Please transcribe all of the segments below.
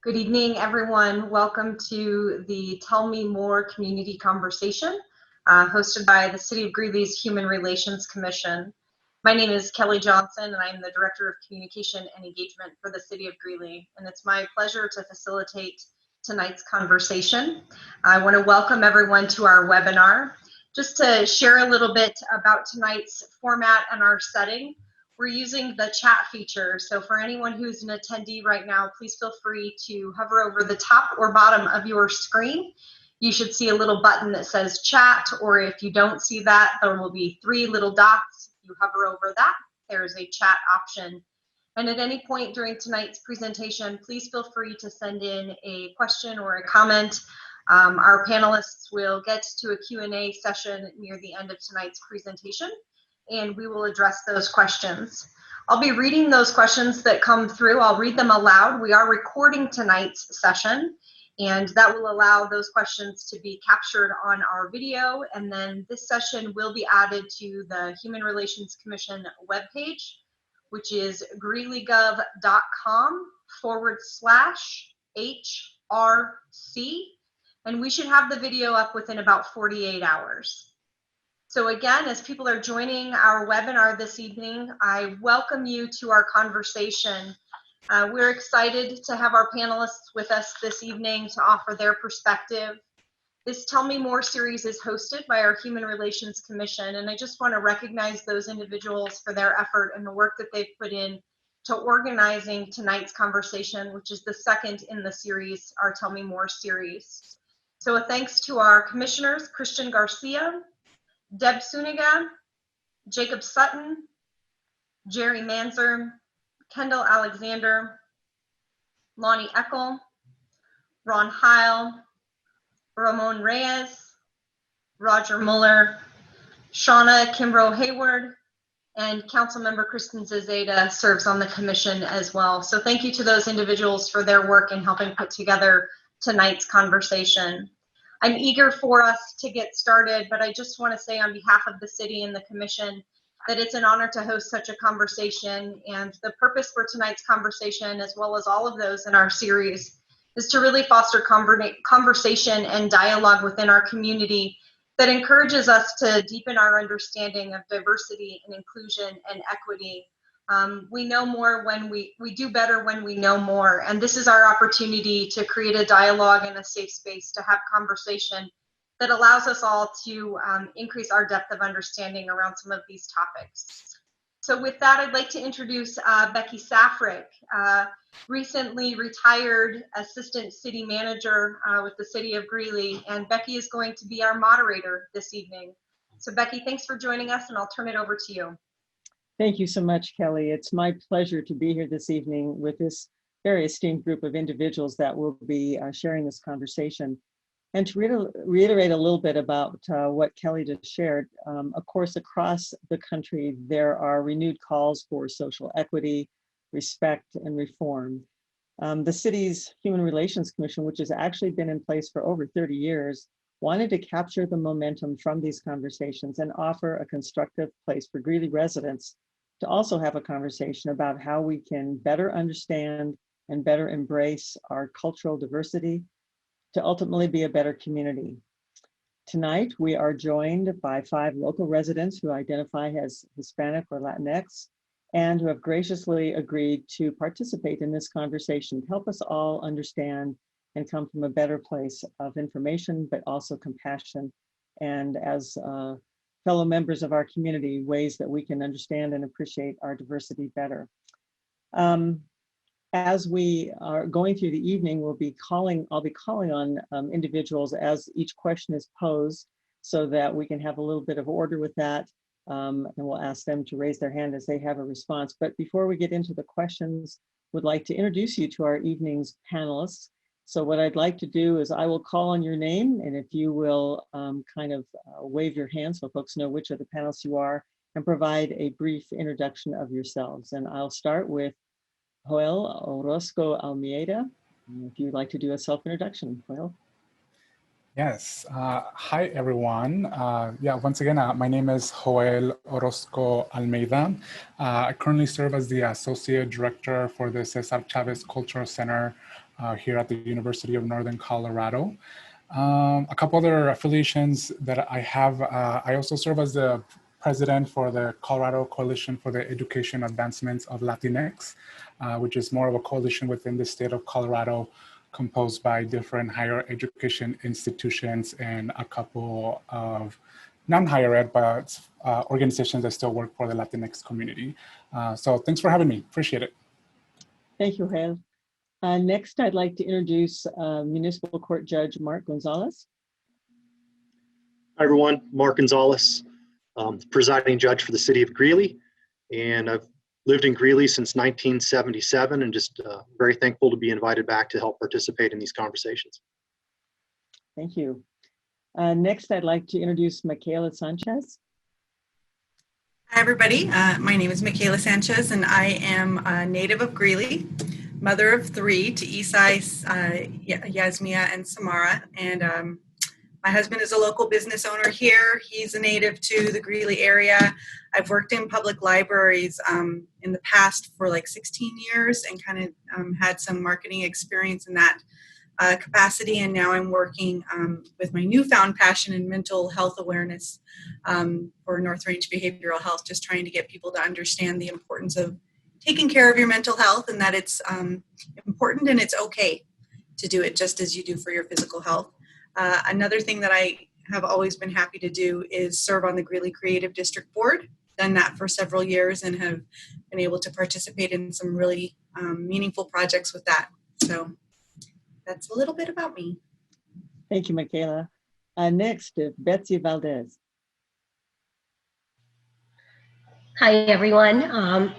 Good evening, everyone. Welcome to the Tell Me More community conversation hosted by the City of Greeley's Human Relations Commission. My name is Kelly Johnson, and I'm the Director of Communication and Engagement for the City of Greeley, and it's my pleasure to facilitate tonight's conversation. I want to welcome everyone to our webinar. Just to share a little bit about tonight's format and our setting, we're using the chat feature. So for anyone who's an attendee right now, please feel free to hover over the top or bottom of your screen. You should see a little button that says chat, or if you don't see that, there will be 3 little dots. You hover over that, there's a chat option. And at any point during tonight's presentation, please feel free to send in a question or a comment. Our panelists will get to a Q&A session near the end of tonight's presentation, and we will address those questions. I'll be reading those questions that come through. I'll read them aloud. We are recording tonight's session, and that will allow those questions to be captured on our video. And then this session will be added to the Human Relations Commission webpage, which is greeleyGov.com/HRC. And we should have the video up within about 48 hours. So again, as people are joining our webinar this evening, I welcome you to our conversation. We're excited to have our panelists with us this evening to offer their perspective. This Tell Me More series is hosted by our Human Relations Commission, and I just want to recognize those individuals for their effort and the work that they've put in to organizing tonight's conversation, which is the second in the series, our Tell Me More series. So a thanks to our commissioners, Christian Garcia, Deb Suniga, Jacob Sutton, Jerry Manzer, Kendall Alexander, Lonnie Eckel, Ron Heil, Ramon Reyes, Roger Muller, Shauna Kimbrough Hayward, and Councilmember Kristen Zazeda serves on the commission as well. So thank you to those individuals for their work in helping put together tonight's conversation. I'm eager for us to get started, but I just want to say on behalf of the city and the commission that it's an honor to host such a conversation. And the purpose for tonight's conversation, as well as all of those in our series, is to really foster conversation and dialogue within our community that encourages us to deepen our understanding of diversity and inclusion and equity. We know more when we do better when we know more. And this is our opportunity to create a dialogue and a safe space to have conversation that allows us all to increase our depth of understanding around some of these topics. So with that, I'd like to introduce Becky Safrick, recently retired assistant city manager with the city of Greeley. And Becky is going to be our moderator this evening. So Becky, thanks for joining us, and I'll turn it over to you. Thank you so much, Kelly. It's my pleasure to be here this evening with this very esteemed group of individuals that will be sharing this conversation. And to reiterate a little bit about what Kelly just shared, of course, across the country, there are renewed calls for social equity, respect, and reform. The city's Human Relations Commission, which has actually been in place for over 30 years, wanted to capture the momentum from these conversations and offer a constructive place for Greeley residents to also have a conversation about how we can better understand and better embrace our cultural diversity to ultimately be a better community. Tonight, we are joined by 5 local residents who identify as Hispanic or Latinx and who have graciously agreed to participate in this conversation to help us all understand and come from a better place of information, but also compassion, and as fellow members of our community, ways that we can understand and appreciate our diversity better. As we are going through the evening, I'll be calling on individuals as each question is posed so that we can have a little bit of order with that. And we'll ask them to raise their hand as they have a response. But before we get into the questions, would like to introduce you to our evening's panelists. So what I'd like to do is I will call on your name, and if you will wave your hand so folks know which of the panelists you are, and provide a brief introduction of yourselves. And I'll start with Joél Orozco Almeida. If you'd like to do a self-introduction, Joél. Yes, hi everyone. Once again, my name is Joél Orozco Almeida. I currently serve as the Associate Director for the César Chávez Cultural Center here at the University of Northern Colorado. A couple other affiliations that I have, I also serve as the president for the Colorado Coalition for the Education Advancement of Latinx, which is more of a coalition within the state of Colorado composed by different higher education institutions and a couple of non-higher ed, but organizations that still work for the Latinx community. So thanks for having me, appreciate it. Thank you, Joél. Next, I'd like to introduce Municipal Court Judge Mark Gonzales. Hi, everyone. Mark Gonzales, presiding judge for the city of Greeley. And I've lived in Greeley since 1977 and just very thankful to be invited back to help participate in these conversations. Thank you. Next, I'd like to introduce Micaela Sanchez. Hi, everybody. My name is Michaela Sanchez, and I am a native of Greeley, mother of 3 to Isai, Yasmia, and Samara. And my husband is a local business owner here. He's a native to the Greeley area. I've worked in public libraries in the past for like 16 years and kind of had some marketing experience in that capacity. And now I'm working with my newfound passion in mental health awareness for North Range Behavioral Health, just trying to get people to understand the importance of taking care of your mental health and that it's important and it's okay to do it just as you do for your physical health. Another thing that I have always been happy to do is serve on the Greeley Creative District Board. Done that for several years and have been able to participate in some really meaningful projects with that. So that's a little bit about me. Thank you, Micaela. Next, Betzy Valdez. Hi, everyone.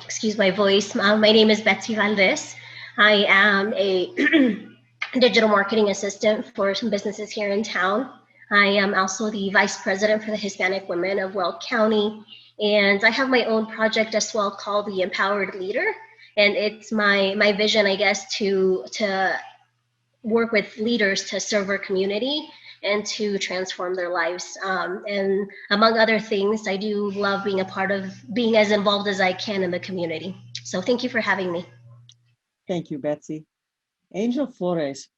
Excuse my voice. My name is Betsy Valdez. I am a digital marketing assistant for some businesses here in town. I am also the vice president for the Hispanic women of Weld County. And I have my own project as well called the Empowered Leader. And it's my vision, I guess, to work with leaders to serve our community and to transform their lives. And among other things, I do love being a part of being as involved as I can in the community. So thank you for having me. Thank you, Betsy. Angel Flores,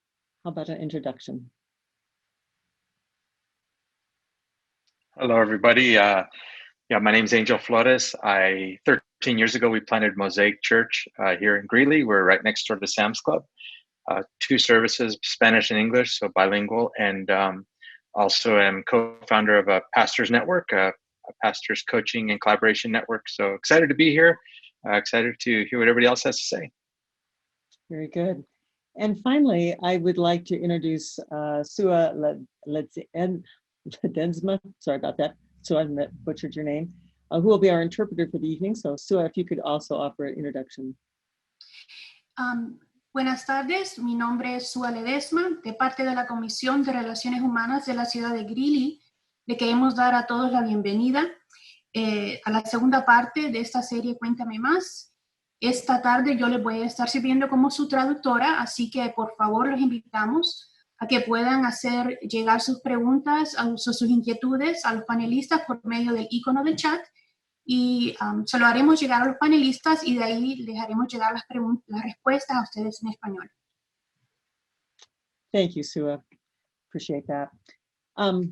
how about an introduction? Hello, everybody. My name is Angel Flores. 13 years ago, we planted Mosaic Church here in Greeley. We're right next door to Sam's Club. 2 services, Spanish and English, so bilingual, and also am co-founder of a pastors network, a pastors coaching and collaboration network. So excited to be here, excited to hear what everybody else has to say. Very good. And finally, I would like to introduce Sua Ledensma, sorry about that, so I butchered your name, who will be our interpreter for the evening. So Sua, if you could also offer an introduction. Buenas tardes, mi nombre es Sua Ledesma, de parte de la Comisión de Relaciones Humanas de la ciudad de Greeley. Le queremos dar a todos la bienvenida a la segunda parte de esta serie Cuéntame Más. Esta tarde yo les voy a estar sirviendo como su traductora, así que por favor los invitamos a que puedan hacer llegar sus preguntas, sus inquietudes a los panelistas por medio del icono del chat. Y se lo haremos llegar a los panelistas y de ahí les haremos llegar las respuestas a ustedes en español. Thank you, Sua. Appreciate that.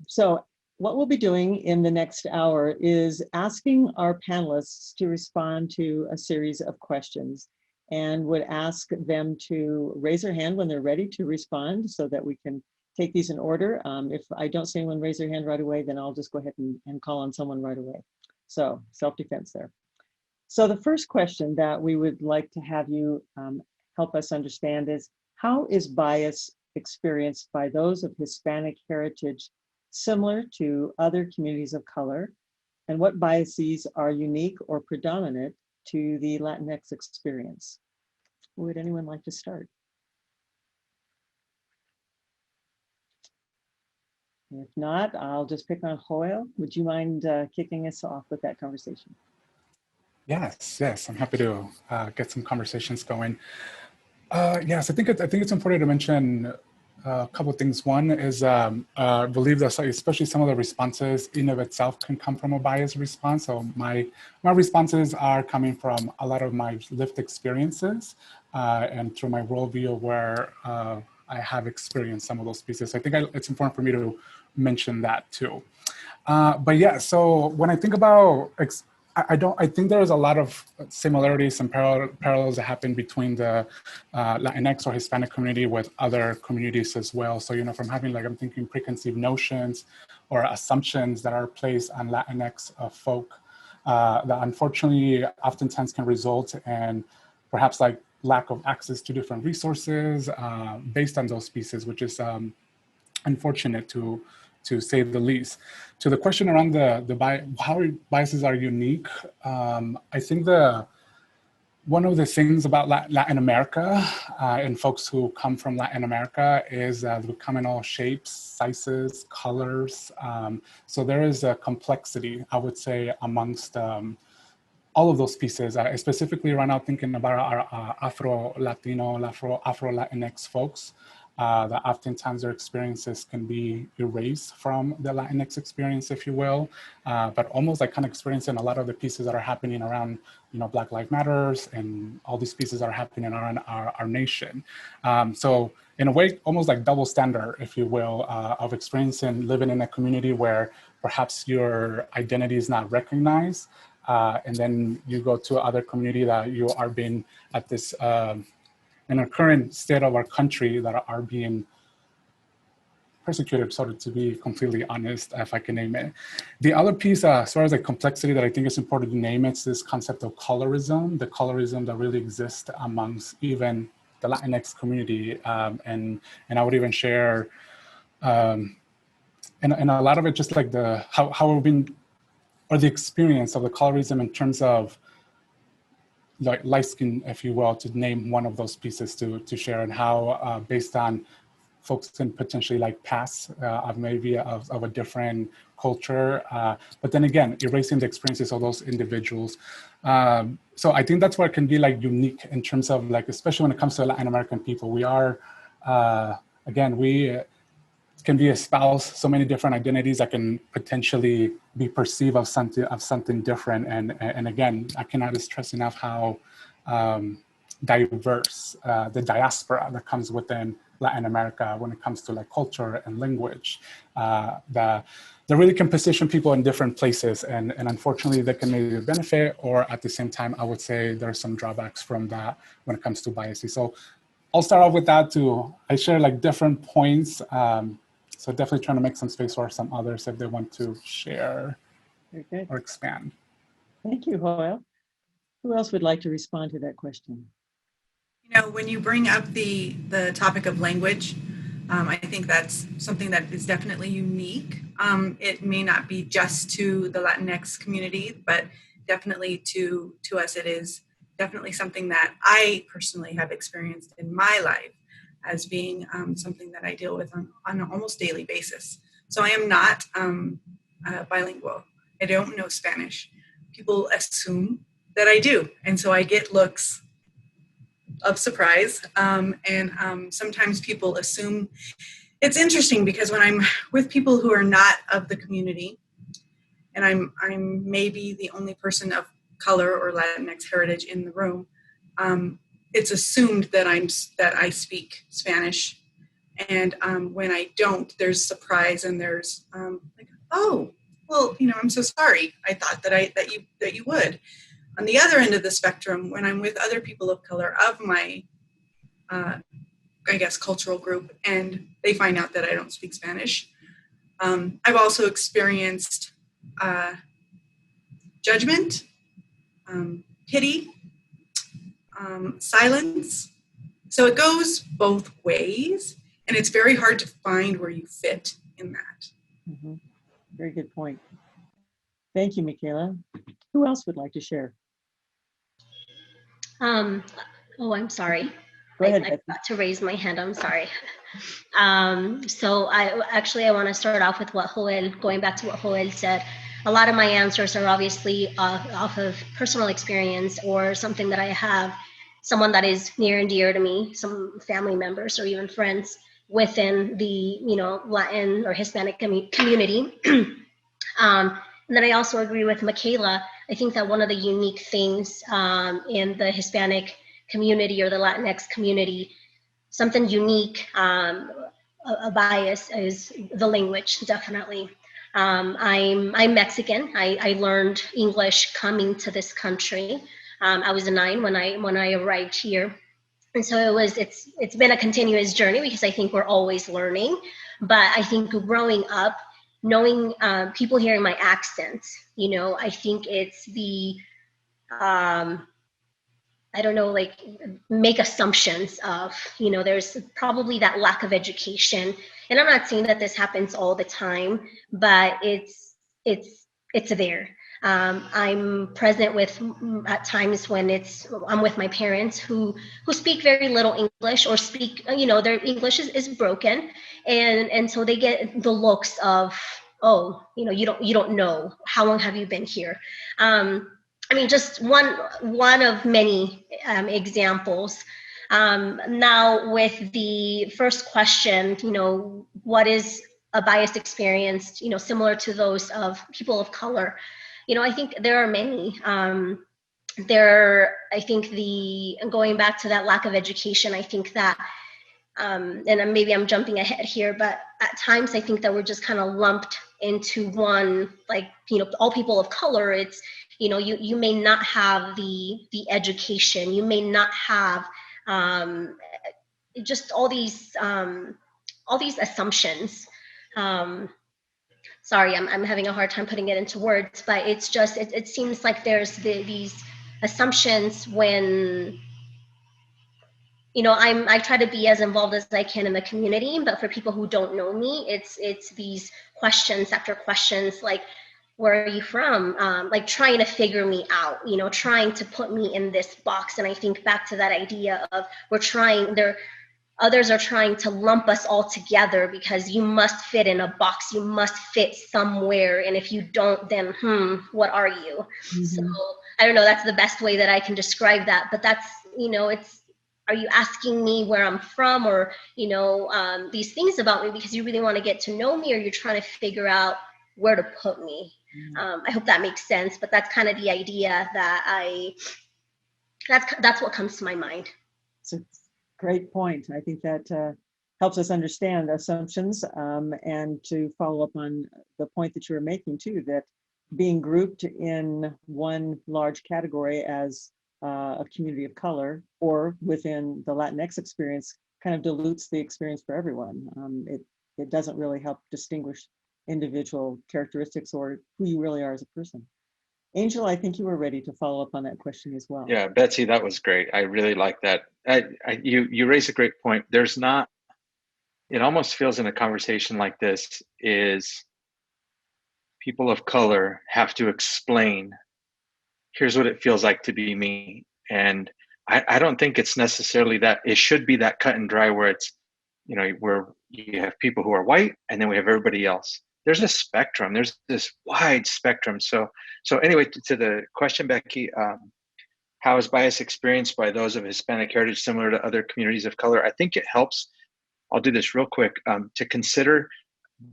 So what we'll be doing in the next hour is asking our panelists to respond to a series of questions and would ask them to raise their hand when they're ready to respond so that we can take these in order. If I don't see anyone raise their hand right away, then I'll just go ahead and call on someone right away. So self-defense there. So the first question that we would like to have you help us understand is, how is bias experienced by those of Hispanic heritage similar to other communities of color? And what biases are unique or predominant to the Latinx experience? Would anyone like to start? If not, I'll just pick on Joél. Would you mind kicking us off with that conversation? Yes, I'm happy to get some conversations going. Yes, I think it's important to mention a couple of things. One is I believe that especially some of the responses in of itself can come from a biased response. So my responses are coming from a lot of my lived experiences, and through my worldview where I have experienced some of those pieces. I think it's important for me to mention that too. But yeah, so when I think about, I think there's a lot of similarities and parallels that happen between the Latinx or Hispanic community with other communities as well. So, you know, from having like, I'm thinking preconceived notions or assumptions that are placed on Latinx folk that unfortunately oftentimes can result in perhaps like lack of access to different resources based on those pieces, which is unfortunate to say the least. To the question around how biases are unique, I think one of the things about Latin America and folks who come from Latin America is they come in all shapes, sizes, colors. So there is a complexity, I would say, amongst all of those pieces, specifically right now thinking about our Afro-Latino, Afro-Latinx folks, that oftentimes their experiences can be erased from the Latinx experience, if you will, but almost like kind of experiencing a lot of the pieces that are happening around, you know, Black Lives Matters and all these pieces that are happening around our nation. So in a way, almost like double standard, if you will, of experiencing living in a community where perhaps your identity is not recognized, and then you go to other community that you are being at this, in our current state of our country that are being persecuted, sort of, to be completely honest, if I can name it. The other piece, as far as the complexity that I think is important to name, it's this concept of colorism, the colorism that really exists amongst even the Latinx community. And I would even share, and a lot of it just like how we've been, or the experience of the colorism in terms of like light skin, if you will, to name one of those pieces to share, and how based on folks can potentially like pass of maybe of a different culture, but then again, erasing the experiences of those individuals. So I think that's where it can be like unique in terms of like, especially when it comes to Latin American people, we are, again, we can be espoused so many different identities that can potentially be perceived of something different. And again, I cannot stress enough how diverse the diaspora that comes within Latin America when it comes to like culture and language, that really can position people in different places. And unfortunately, they can maybe benefit, or at the same time, I would say there are some drawbacks from that when it comes to biases. So I'll start off with that too. I share like different points. So definitely trying to make some space for some others if they want to share or expand. Thank you, Joél. Who else would like to respond to that question? You know, when you bring up the topic of language, I think that's something that is definitely unique. It may not be just to the Latinx community, but definitely to us, it is definitely something that I personally have experienced in my life as being something that I deal with on an almost daily basis. So I am not bilingual. I don't know Spanish. People assume that I do. And so I get looks of surprise. And sometimes people assume, it's interesting because when I'm with people who are not of the community, and I'm maybe the only person of color or Latinx heritage in the room, it's assumed that I speak Spanish, and when I don't, there's surprise and there's like, oh, well, you know, I'm so sorry. I thought that you would. On the other end of the spectrum, when I'm with other people of color of my, I guess, cultural group, and they find out that I don't speak Spanish, I've also experienced judgment, pity, silence. So it goes both ways, and it's very hard to find where you fit in that. Mm-hmm. Very good point. Thank you, Micaela. Who else would like to share? Oh, I'm sorry. Go ahead, I Betsy. forgot to raise my hand. I'm sorry. So I want to start off with going back to what Joél said. A lot of my answers are obviously off of personal experience or something that I have, someone that is near and dear to me, some family members or even friends within the Latin or Hispanic community. And then I also agree with Micaela. I think that one of the unique things in the Hispanic community or the Latinx community, something unique, a bias is the language, definitely. I'm Mexican. I learned English coming to this country. I was 9 when I arrived here. And so it's been a continuous journey because I think we're always learning. But I think growing up, knowing people hearing my accent, you know, I think it's the, I don't know, like make assumptions of, you know, there's probably that lack of education. And I'm not saying that this happens all the time, but it's there. I'm present with at times when I'm with my parents who speak very little English or speak, you know, their English is broken. And so they get the looks of, oh, you know, you don't know, how long have you been here? I mean, just one of many examples. Now with the first question, you know, what is a biased experience, you know, similar to those of people of color? You know, I think there are many. I think going back to that lack of education, I think that, and maybe I'm jumping ahead here, but at times I think that we're just kind of lumped into one, like, you know, all people of color, it's, you know, you may not have the education, you may not have just all these assumptions. Sorry, I'm having a hard time putting it into words, but it's just, it seems like there's these assumptions when, you know, I try to be as involved as I can in the community, but for people who don't know me, it's these questions after questions, like, where are you from? Like trying to figure me out, you know, trying to put me in this box. And I think back to that idea of others are trying to lump us all together because you must fit in a box, you must fit somewhere. And if you don't, then, what are you? Mm-hmm. So I don't know, that's the best way that I can describe that. But that's, you know, are you asking me where I'm from or, you know, these things about me because you really want to get to know me, or you're trying to figure out where to put me? I hope that makes sense, but that's kind of the idea that that's what comes to my mind. It's a great point. I think that helps us understand assumptions, and to follow up on the point that you were making too, that being grouped in one large category as a community of color or within the Latinx experience kind of dilutes the experience for everyone. It doesn't really help distinguish individual characteristics or who you really are as a person. Angel, I think you were ready to follow up on that question as well. Yeah, Betsy, that was great. I really like that. You raised a great point. It almost feels in a conversation like this is people of color have to explain, here's what it feels like to be me. And I don't think it's necessarily that. It should be that cut and dry where it's, you know, where you have people who are white and then we have everybody else. There's a spectrum. There's this wide spectrum. So anyway, to the question, Becky, how is bias experienced by those of Hispanic heritage similar to other communities of color? I think it helps, I'll do this real quick, to consider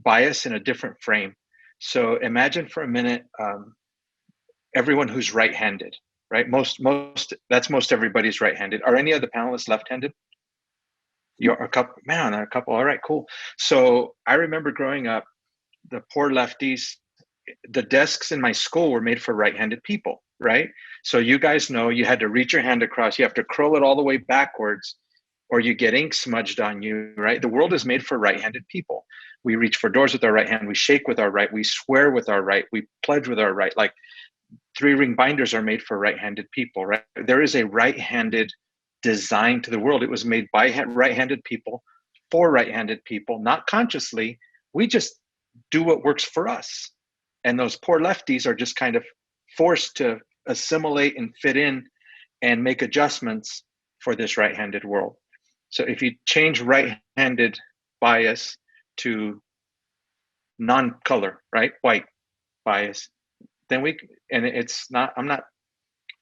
bias in a different frame. So imagine for a minute, everyone who's right-handed, right? Most everybody's right-handed. Are any of the panelists left-handed? You're a couple, man, a couple. All right, cool. So I remember growing up, the poor lefties, the desks in my school were made for right-handed people, right? So you guys know you had to reach your hand across, you have to curl it all the way backwards, or you get ink smudged on you, right? The world is made for right-handed people. We reach for doors with our right hand, we shake with our right, we swear with our right, we pledge with our right. Like 3-ring binders are made for right-handed people, right? There is a right-handed design to the world. It was made by right-handed people for right-handed people, not consciously. We just do what works for us. And those poor lefties are just kind of forced to assimilate and fit in and make adjustments for this right-handed world. So if you change right-handed bias to non-color, right, white bias, then I'm not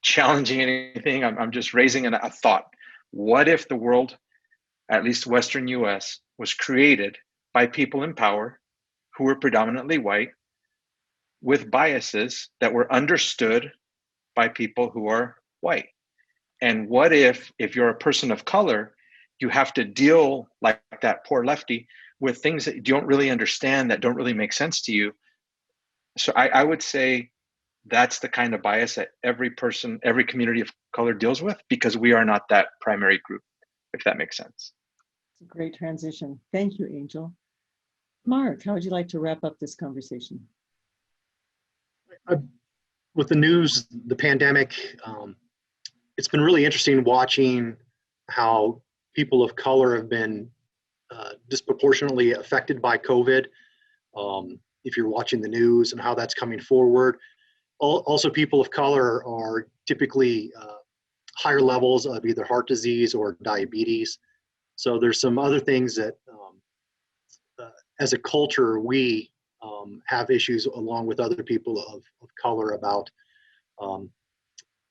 challenging anything, I'm just raising a thought. What if the world, at least Western US, was created by people in power who were predominantly white with biases that were understood by people who are white? And what if you're a person of color, you have to deal like that poor lefty with things that you don't really understand, that don't really make sense to you. So I would say that's the kind of bias that every person, every community of color deals with, because we are not that primary group, if that makes sense. It's a great transition. Thank you, Angel. Mark, how would you like to wrap up this conversation? With the news, the pandemic, it's been really interesting watching how people of color have been disproportionately affected by COVID. If you're watching the news and how that's coming forward. Also, people of color are typically higher levels of either heart disease or diabetes. So there's some other things that as a culture, we have issues along with other people of color about, I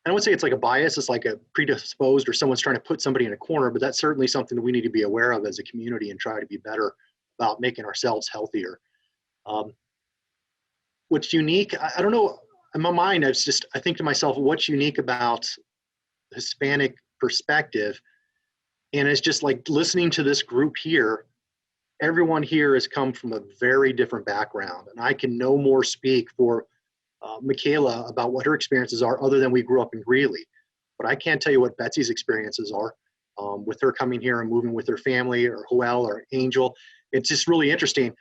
don't say it's like a bias, it's like a predisposed or someone's trying to put somebody in a corner, but that's certainly something that we need to be aware of as a community and try to be better about making ourselves healthier. What's unique, I don't know, in my mind, I think to myself, what's unique about Hispanic perspective? And it's just like listening to this group here, everyone here has come from a very different background. And I can no more speak for Micaela about what her experiences are other than we grew up in Greeley. But I can't tell you what Betsy's experiences are with her coming here and moving with her family, or Joél or Angel. It's just really interesting.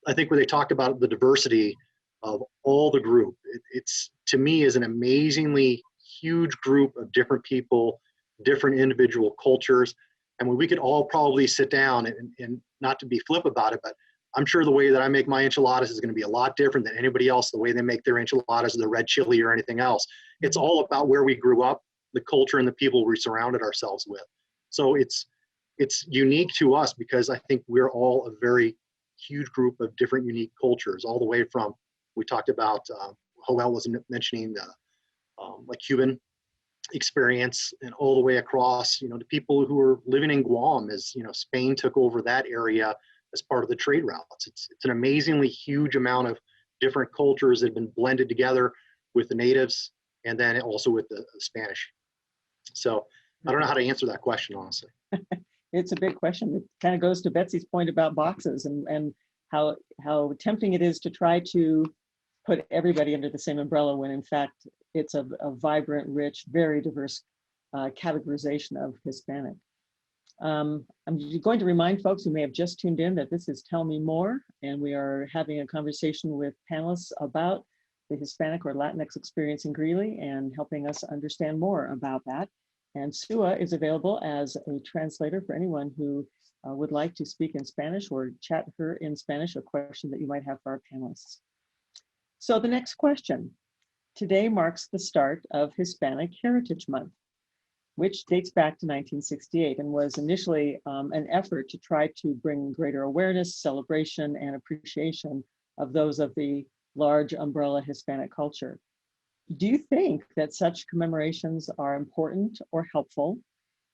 I think when they talked about the diversity of all the group, it's to me is an amazingly huge group of different people, different individual cultures. And when we could all probably sit down and not to be flip about it, but I'm sure the way that I make my enchiladas is going to be a lot different than anybody else, the way they make their enchiladas, the red chili or anything else. It's all about where we grew up, the culture and the people we surrounded ourselves with. So it's unique to us because I think we're all a very huge group of different unique cultures, all the way from, we talked about, Joél was mentioning the like Cuban experience, and all the way across, the people who are living in Guam as, Spain took over that area as part of the trade routes. It's an amazingly huge amount of different cultures that have been blended together with the natives and then also with the Spanish. So I don't know how to answer that question, honestly. It's a big question. It kind of goes to Betsy's point about boxes and how tempting it is to try to put everybody under the same umbrella when in fact it's a vibrant, rich, very diverse categorization of Hispanic. I'm going to remind folks who may have just tuned in that this is Tell Me More, and we are having a conversation with panelists about the Hispanic or Latinx experience in Greeley and helping us understand more about that. And Sua is available as a translator for anyone who would like to speak in Spanish or chat her in Spanish, a question that you might have for our panelists. So the next question. Today marks the start of Hispanic Heritage Month, which dates back to 1968 and was initially an effort to try to bring greater awareness, celebration, and appreciation of those of the large umbrella Hispanic culture. Do you think that such commemorations are important or helpful?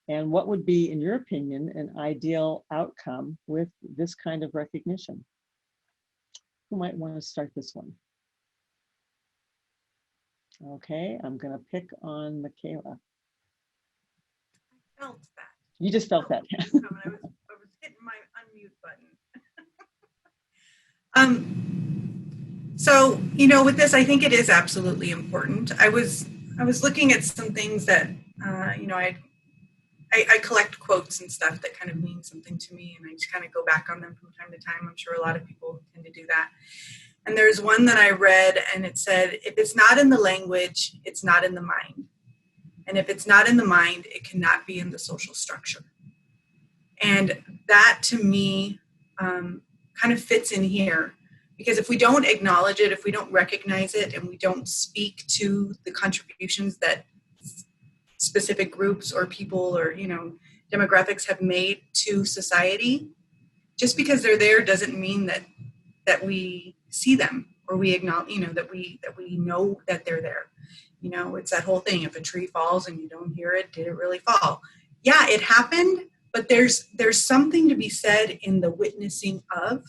And what would be, in your opinion, an ideal outcome with this kind of recognition? Who might want to start this one? Okay, I'm going to pick on Micaela. I felt that. You just felt that. I was hitting my unmute button. So, with this, I think it is absolutely important. I was looking at some things that, I collect quotes and stuff that kind of mean something to me, and I just kind of go back on them from time to time. I'm sure a lot of people tend to do that. And there's one that I read, and it said, if it's not in the language, it's not in the mind. And if it's not in the mind, it cannot be in the social structure. And that, to me, kind of fits in here. Because if we don't acknowledge it, if we don't recognize it, and we don't speak to the contributions that specific groups or people or, demographics have made to society, just because they're there doesn't mean that we see them or we acknowledge, that we know that they're there. It's that whole thing. If a tree falls and you don't hear it, did it really fall? Yeah, it happened, but there's something to be said in the witnessing of,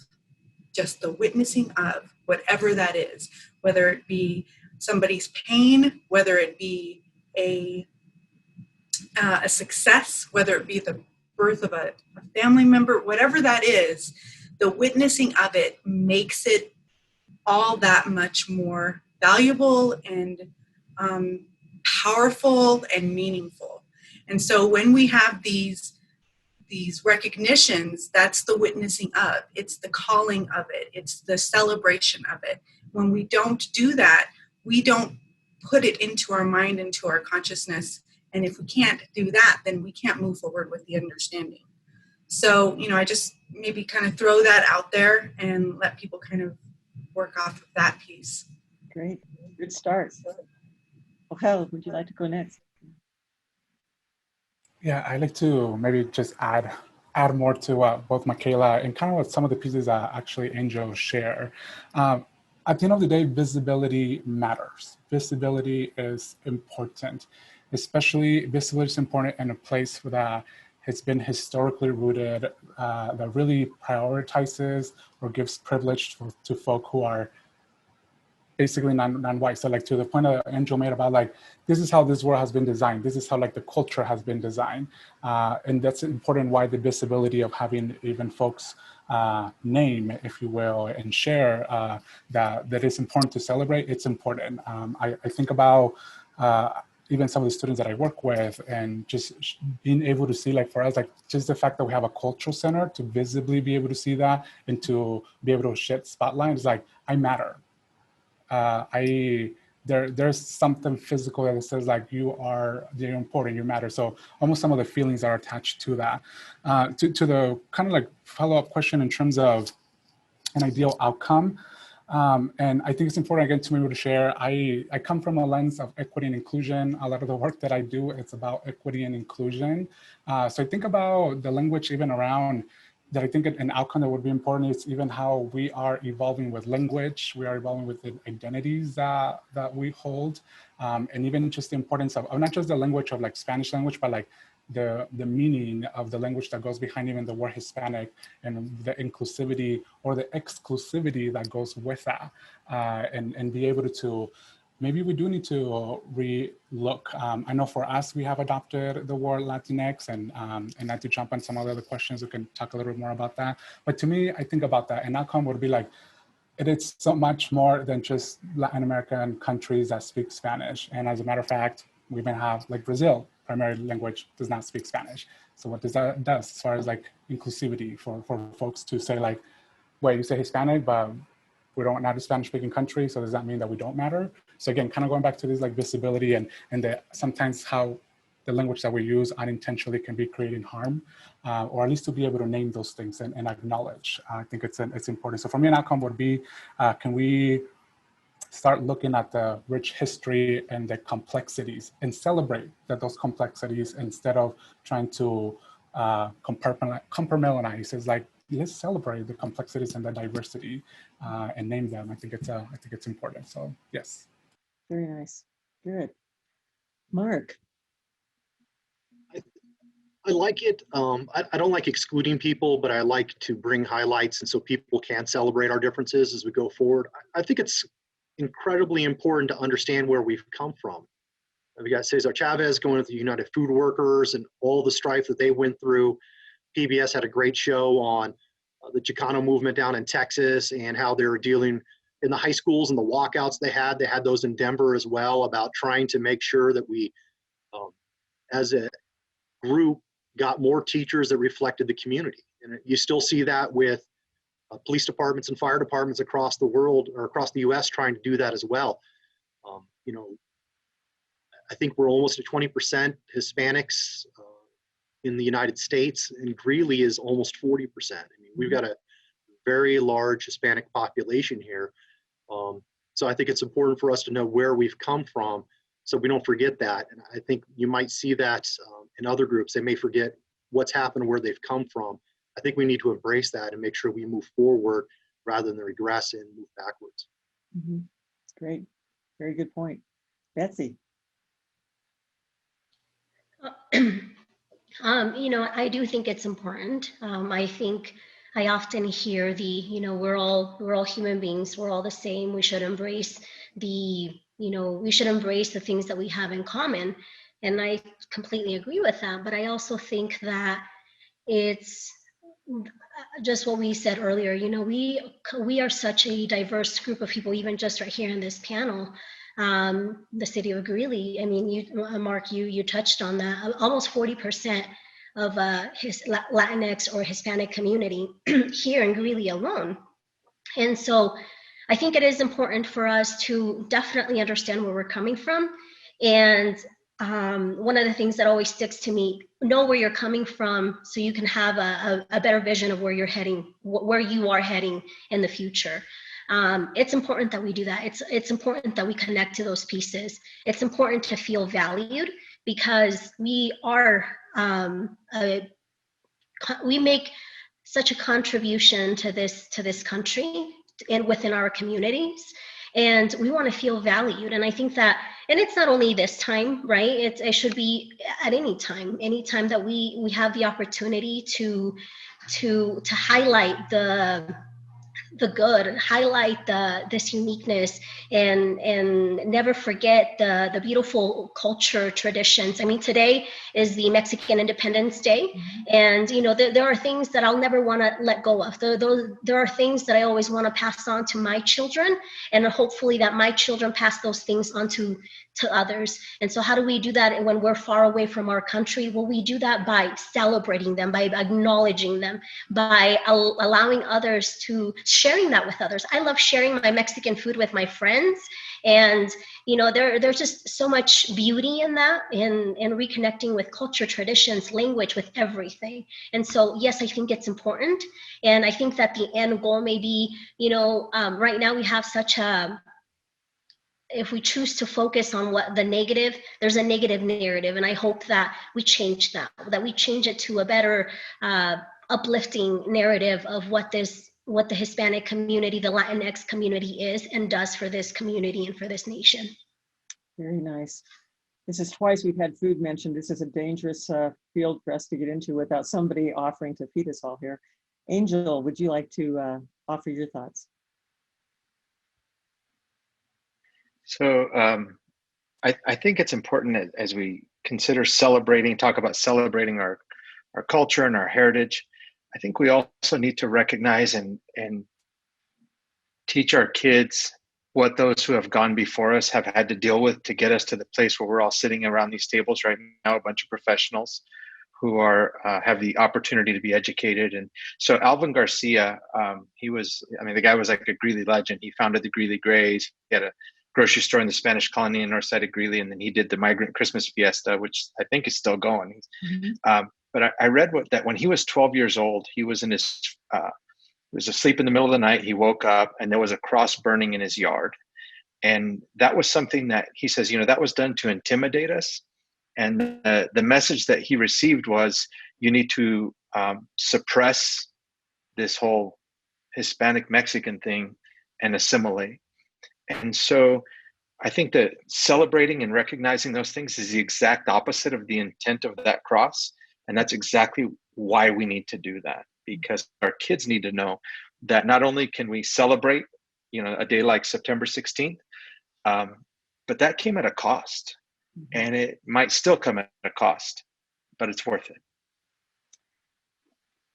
just the witnessing of whatever that is, whether it be somebody's pain, whether it be a a success, whether it be the birth of a family member, whatever that is, the witnessing of it makes it all that much more valuable and powerful and meaningful. And so when we have these recognitions, that's the witnessing of, it's the calling of it, it's the celebration of it. When we don't do that, we don't put it into our mind, into our consciousness. And if we can't do that, then we can't move forward with the understanding. So, you know, I just maybe kind of throw that out there and let people kind of work off of that piece. Great, good start. Joél, would you like to go next? Yeah, I'd like to maybe just add more to both Micaela and kind of what some of the pieces that actually Angel share. At the end of the day, visibility matters. Visibility is important, especially visibility is important in a place that has been historically rooted, that really prioritizes or gives privilege to folk who are basically non-white. So like to the point that Angel made about like, this is how this world has been designed. This is how like the culture has been designed. And that's important why the visibility of having even folks name, if you will, and share that is important to celebrate. It's important. I think about even some of the students that I work with and just being able to see, like for us, like just the fact that we have a cultural center to visibly be able to see that and to be able to shed spotlight is like, I matter. There's something physical that says like you're important, you matter. So almost some of the feelings are attached to that. To the kind of like follow-up question in terms of an ideal outcome. And I think it's important again to be able to share. I come from a lens of equity and inclusion. A lot of the work that I do, it's about equity and inclusion. So I think about the language even around that. I think an outcome that would be important is even how we are evolving with language. We are evolving with the identities that we hold. And even just the importance of not just the language of like Spanish language, but like the meaning of the language that goes behind even the word Hispanic and the inclusivity or the exclusivity that goes with that. And be able to, maybe we do need to re-look. I know for us, we have adopted the word Latinx and not to jump on some other questions, we can talk a little bit more about that. But to me, I think about that. An outcome would be like, it is so much more than just Latin American countries that speak Spanish. And as a matter of fact, we even have like Brazil, primary language does not speak Spanish. So what does that do as far as like inclusivity for folks to say like, wait, you say Hispanic, but we're not a Spanish speaking country. So does that mean that we don't matter? So again, kind of going back to this like visibility and sometimes how the language that we use unintentionally can be creating harm, or at least to be able to name those things and acknowledge. I think it's important. So for me, an outcome would be, can we start looking at the rich history and the complexities and celebrate those complexities instead of trying to compartmentalize. It's like, let's celebrate the complexities and the diversity and name them. I think it's important. So yes. Very nice. Good. Mark. I like it. I don't like excluding people, but I like to bring highlights and so people can celebrate our differences as we go forward. I think it's incredibly important to understand where we've come from. We got Cesar Chavez going with the United Food Workers and all the strife that they went through. PBS had a great show on the Chicano movement down in Texas and how they were dealing in the high schools and the walkouts they had. They had those in Denver as well, about trying to make sure that we, as a group, got more teachers that reflected the community. And you still see that with police departments and fire departments across the world or across the US trying to do that as well. You know, I think we're almost at 20% Hispanics in the United States, and Greeley is almost 40%. I mean, we've got a very large Hispanic population here. So I think it's important for us to know where we've come from so we don't forget that. And I think you might see that in other groups. They may forget what's happened, where they've come from. I think we need to embrace that and make sure we move forward rather than regress and move backwards. Mm-hmm. Great. Very good point. Betsy. You know, I do think it's important. I think I often hear we're all human beings. We're all the same. We should embrace we should embrace the things that we have in common. And I completely agree with that. But I also think that it's just what we said earlier. You know, we are such a diverse group of people, even just right here in this panel. The city of Greeley, I mean, Mark, you touched on that. Almost 40% of his Latinx or Hispanic community here in Greeley alone. And so I think it is important for us to definitely understand where we're coming from. And one of the things that always sticks to me, know where you're coming from so you can have a better vision of where you're heading, where you are heading in the future. It's important that we do that. It's important that we connect to those pieces. It's important to feel valued because we are, we make such a contribution to this country and within our communities. And we want to feel valued. And I think that, and it's not only this time, right? It should be at any time that we have the opportunity to highlight the good, highlight this uniqueness, and never forget the beautiful culture, traditions. I mean, today is the Mexican Independence Day, and you know there are things that I'll never want to let go of. There are things that I always want to pass on to my children, and hopefully that my children pass those things on to others. And so how do we do that when we're far away from our country? Well, we do that by celebrating them, by acknowledging them, by allowing others to sharing that with others. I love sharing my Mexican food with my friends. And, you know, there's just so much beauty in that, and reconnecting with culture, traditions, language, with everything. And so, yes, I think it's important. And I think that the end goal may be, you know, right now we have such a, if we choose to focus on what the negative, there's a negative narrative. And I hope that we change that we change it to a better uplifting narrative of what the Hispanic community, the Latinx community is and does for this community and for this nation. Very nice. This is twice we've had food mentioned. This is a dangerous field for us to get into without somebody offering to feed us all here. Angel, would you like to offer your thoughts? So I think it's important as we consider talk about celebrating our culture and our heritage. I think we also need to recognize and teach our kids what those who have gone before us have had to deal with to get us to the place where we're all sitting around these tables right now, a bunch of professionals who have the opportunity to be educated. And so Alvin Garcia, the guy was like a Greeley legend. He founded the Greeley Grays. He had a grocery store in the Spanish colony in north side of Greeley, and then he did the Migrant Christmas Fiesta, which I think is still going. But I read that when he was 12 years old, he was he was asleep in the middle of the night. He woke up and there was a cross burning in his yard. And that was something that he says, you know, that was done to intimidate us. And the message that he received was, you need to suppress this whole Hispanic Mexican thing and assimilate. And so I think that celebrating and recognizing those things is the exact opposite of the intent of that cross. And that's exactly why we need to do that, because our kids need to know that not only can we celebrate, you know, a day like September 16th, but that came at a cost, and it might still come at a cost, but it's worth it.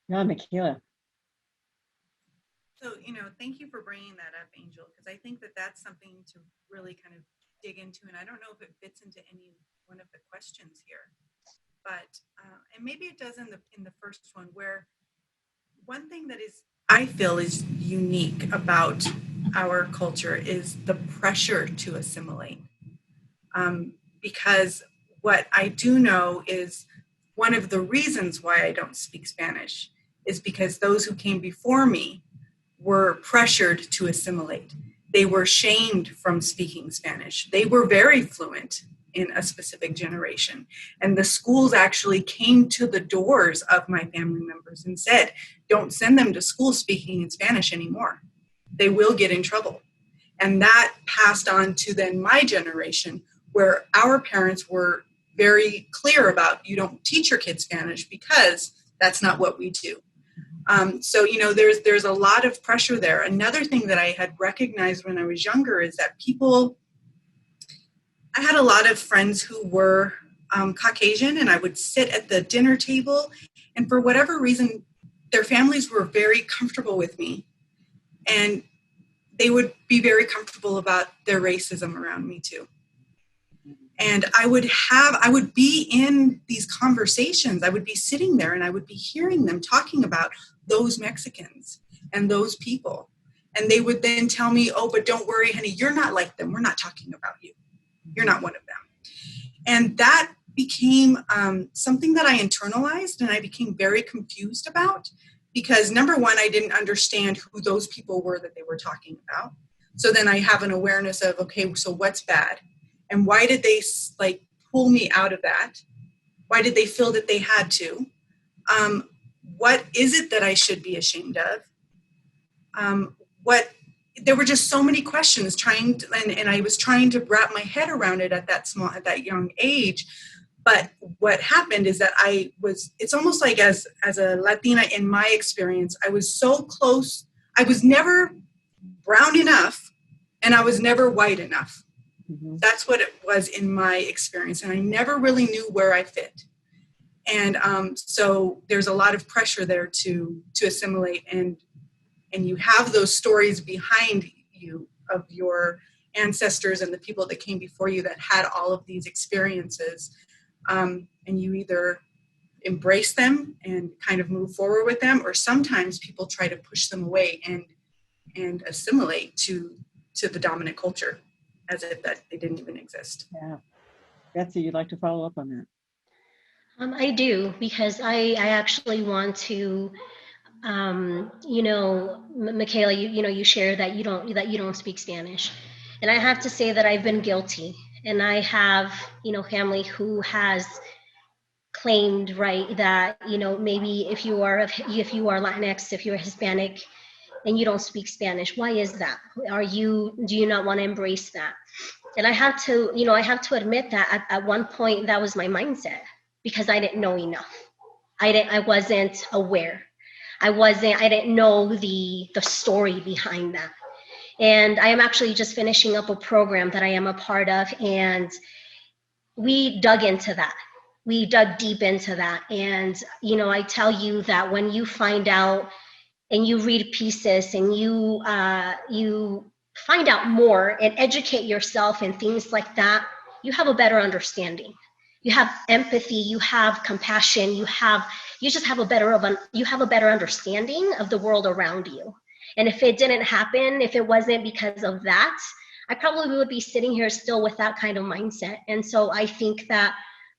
Yeah, Micaela. So, you know, thank you for bringing that up, Angel, because I think that that's something to really kind of dig into. And I don't know if it fits into any one of the questions here, but, and maybe it does in the first one, where one thing that I feel is unique about our culture is the pressure to assimilate. Because what I do know is one of the reasons why I don't speak Spanish is because those who came before me were pressured to assimilate. They were shamed from speaking Spanish. They were very fluent in a specific generation. And the schools actually came to the doors of my family members and said, don't send them to school speaking in Spanish anymore. They will get in trouble. And that passed on to then my generation, where our parents were very clear about, you don't teach your kids Spanish because that's not what we do. So, you know, there's a lot of pressure there. Another thing that I had recognized when I was younger is that I had a lot of friends who were Caucasian, and I would sit at the dinner table, and for whatever reason, their families were very comfortable with me, and they would be very comfortable about their racism around me too. And I would be in these conversations. I would be sitting there and I would be hearing them talking about those Mexicans and those people. And they would then tell me, oh, but don't worry, honey, you're not like them. We're not talking about you. You're not one of them. And that became something that I internalized, and I became very confused about, because number one, I didn't understand who those people were that they were talking about. So then I have an awareness of, okay, so what's bad? And why did they like pull me out of that? Why did they feel that they had to? What is it that I should be ashamed of? There were just so many questions and I was trying to wrap my head around it at that young age. But what happened is that it's almost like as a Latina in my experience, I was so close. I was never brown enough and I was never white enough. Mm-hmm. That's what it was in my experience. And I never really knew where I fit. And so there's a lot of pressure there to assimilate, and you have those stories behind you of your ancestors and the people that came before you that had all of these experiences. And you either embrace them and kind of move forward with them, or sometimes people try to push them away and assimilate to the dominant culture as if that they didn't even exist. Yeah. Betsy, you'd like to follow up on that? I do, because I actually want to, Micaela, you share that you don't speak Spanish, and I have to say that I've been guilty, and I have, family who has claimed, right, that, maybe if you are Latinx, if you're Hispanic, and you don't speak Spanish, why is that? Do you not want to embrace that? And I have to admit that at one point that was my mindset, because I didn't know enough. I wasn't aware. I didn't know the story behind that. And I am actually just finishing up a program that I am a part of, and we dug into that. We dug deep into that. And, I tell you that when you find out and you read pieces and you find out more and educate yourself and things like that, you have a better understanding. You have empathy, you have compassion, you have a better understanding of the world around you. And if it didn't happen, if it wasn't because of that, I probably would be sitting here still with that kind of mindset. And so I think that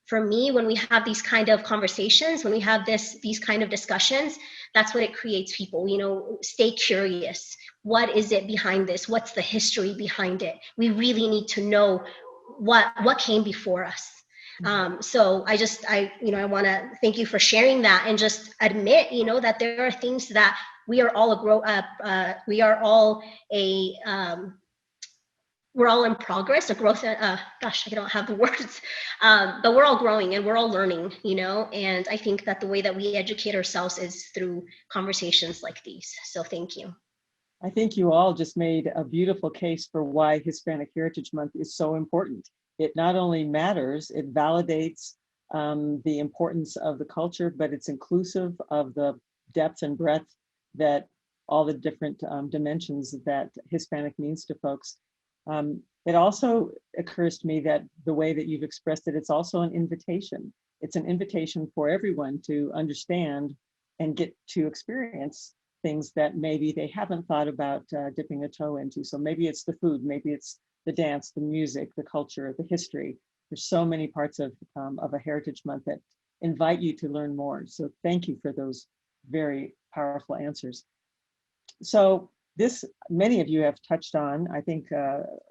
for me, when we have these kind of conversations, when we have these kind of discussions, that's what it creates people, stay curious. What is it behind this? What's the history behind it? We really need to know what came before us. So I want to thank you for sharing that, and just admit, that there are things that we are all we're all in progress, a growth. I don't have the words, but we're all growing and we're all learning, and I think that the way that we educate ourselves is through conversations like these. So thank you. I think you all just made a beautiful case for why Hispanic Heritage Month is so important. It not only matters, it validates the importance of the culture, but it's inclusive of the depth and breadth that all the different dimensions that Hispanic means to folks. It also occurs to me that the way that you've expressed it, it's also an invitation. It's an invitation for everyone to understand and get to experience things that maybe they haven't thought about dipping a toe into. So maybe it's the food, maybe it's the dance, the music, the culture, the history. There's so many parts of a Heritage Month that invite you to learn more. So thank you for those very powerful answers. So this, many of you have touched on, I think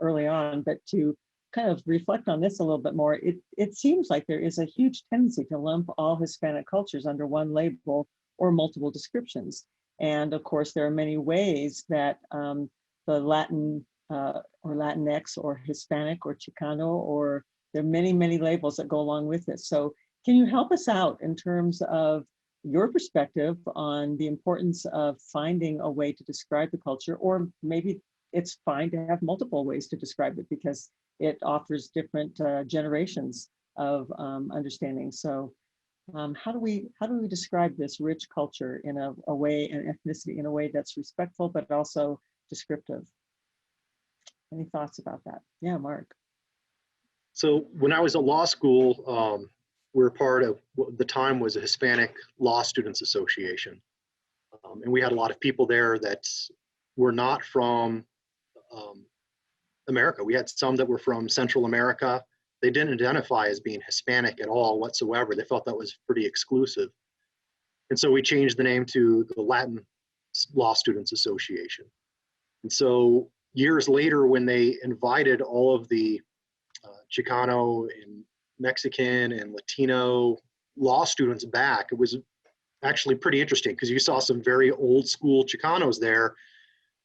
early on, but to kind of reflect on this a little bit more, it seems like there is a huge tendency to lump all Hispanic cultures under one label or multiple descriptions. And of course, there are many ways that the Latin or Latinx or Hispanic or Chicano, or there are many, many labels that go along with this. So can you help us out in terms of your perspective on the importance of finding a way to describe the culture, or maybe it's fine to have multiple ways to describe it because it offers different generations of understanding. So how do we describe this rich culture in a way, and ethnicity in a way that's respectful, but also descriptive? Any thoughts about that? Yeah, Mark. So when I was at law school, we were part of what the time was a Hispanic Law Students Association. And we had a lot of people there that were not from America. We had some that were from Central America. They didn't identify as being Hispanic at all whatsoever. They felt that was pretty exclusive. And so we changed the name to the Latin Law Students Association. And so years later, when they invited all of the Chicano and Mexican and Latino law students back, it was actually pretty interesting because you saw some very old school Chicanos there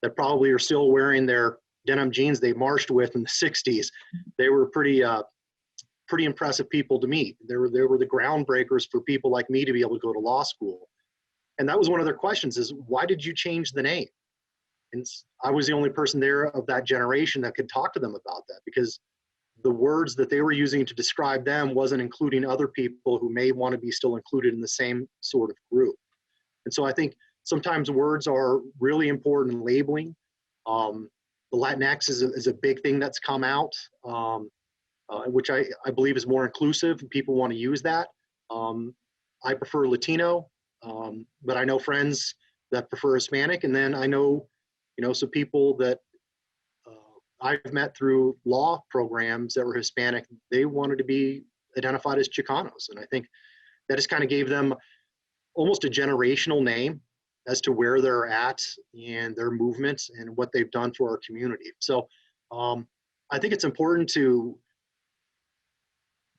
that probably are still wearing their denim jeans they marched with in the 60s. They were pretty impressive people to meet. They were the groundbreakers for people like me to be able to go to law school. And that was one of their questions is, why did you change the name? And I was the only person there of that generation that could talk to them about that, because the words that they were using to describe them wasn't including other people who may want to be still included in the same sort of group. And so I think sometimes words are really important in labeling. The Latinx is a big thing that's come out, which I believe is more inclusive. People want to use that. I prefer Latino, but I know friends that prefer Hispanic. And then I know, some people that I've met through law programs that were Hispanic, they wanted to be identified as Chicanos. And I think that just kind of gave them almost a generational name as to where they're at and their movements and what they've done for our community. So I think it's important to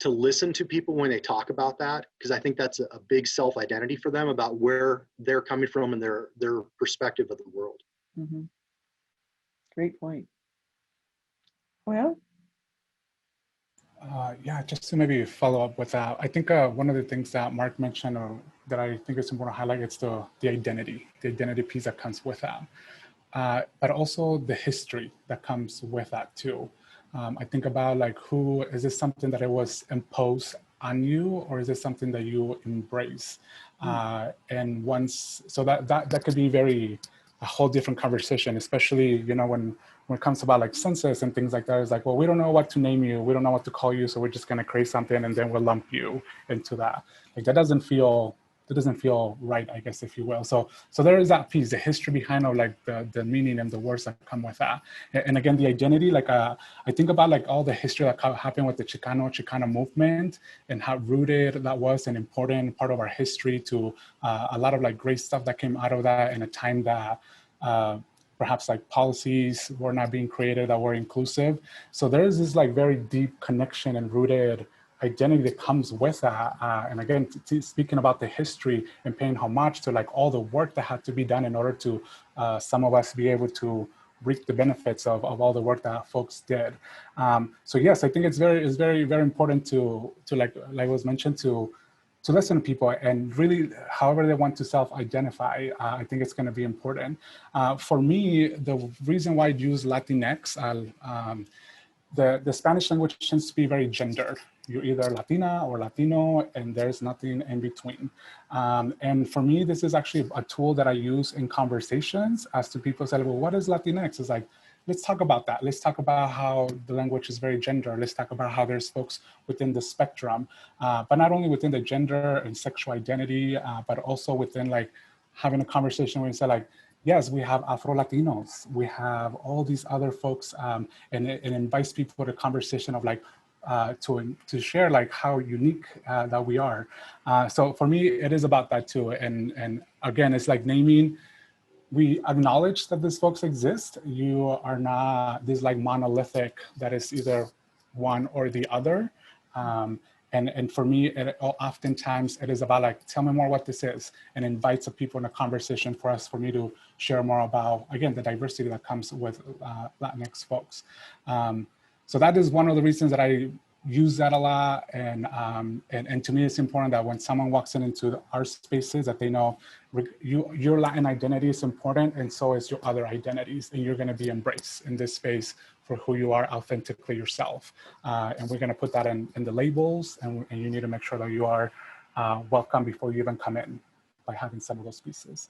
listen to people when they talk about that, because I think that's a big self-identity for them about where they're coming from and their perspective of the world. Mm-hmm. Great point. Well, yeah, just to maybe follow up with that, I think one of the things that Mark mentioned, or that I think is important to highlight, it's the identity piece that comes with that, but also the history that comes with that too. I think about is this something that it was imposed on you, or is it something that you embrace? And once, so that could be a whole different conversation, especially, when it comes about census and things like that. It's well, we don't know what to name you. We don't know what to call you. So we're just going to create something and then we'll lump you into that. That doesn't feel right, I guess, if you will. So there is that piece, the history behind the meaning and the words that come with that. And again, the identity, I think about all the history that happened with the Chicano movement and how rooted that was, an important part of our history, to a lot of great stuff that came out of that in a time that perhaps policies were not being created that were inclusive. So there is this very deep connection and rooted identity that comes with that. And again, speaking about the history and paying homage to all the work that had to be done in order to some of us be able to reap the benefits of all the work that folks did. So yes, I think it's very, very important to like was mentioned, to listen to people, and really however they want to self-identify. I think it's going to be important. For me, the reason why I use Latinx, the Spanish language tends to be very gendered. You're either Latina or Latino, and there's nothing in between. And for me, this is actually a tool that I use in conversations as to people say, well, what is Latinx? It's let's talk about that. Let's talk about how the language is very gendered. Let's talk about how there's folks within the spectrum, but not only within the gender and sexual identity, but also within having a conversation where you say yes, we have Afro-Latinos, we have all these other folks, and it invites people to a conversation of to share how unique that we are. So for me, it is about that too. And again, it's naming. We acknowledge that these folks exist. You are not this monolithic that is either one or the other. And for me, oftentimes it is about tell me more what this is, and invite some people in a conversation for me to share more about, again, the diversity that comes with Latinx folks. So that is one of the reasons that I use that a lot. And to me, it's important that when someone walks into our spaces, that they know your Latin identity is important, and so is your other identities, and you're going to be embraced in this space for who you are authentically yourself. And we're going to put that in the labels, and you need to make sure that you are welcome before you even come in by having some of those pieces.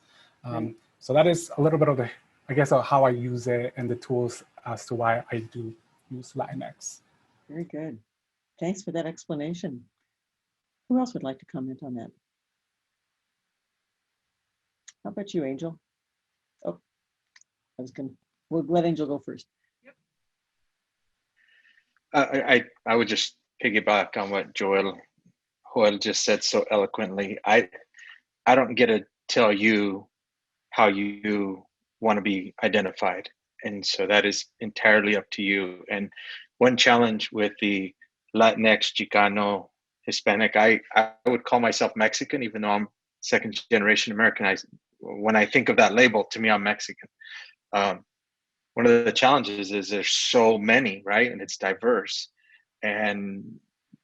So that is a little bit of the, I guess, of how I use it and the tools as to why I do use Latinx. Very good. Thanks for that explanation. Who else would like to comment on that? How about you, Angel? Oh, we'll let Angel go first. I would just piggyback on what Joél just said so eloquently. I don't get to tell you how you want to be identified. And so that is entirely up to you. And one challenge with the Latinx, Chicano, Hispanic, I would call myself Mexican, even though I'm second generation American. When I think of that label, to me, I'm Mexican. One of the challenges is there's so many, right? And it's diverse. And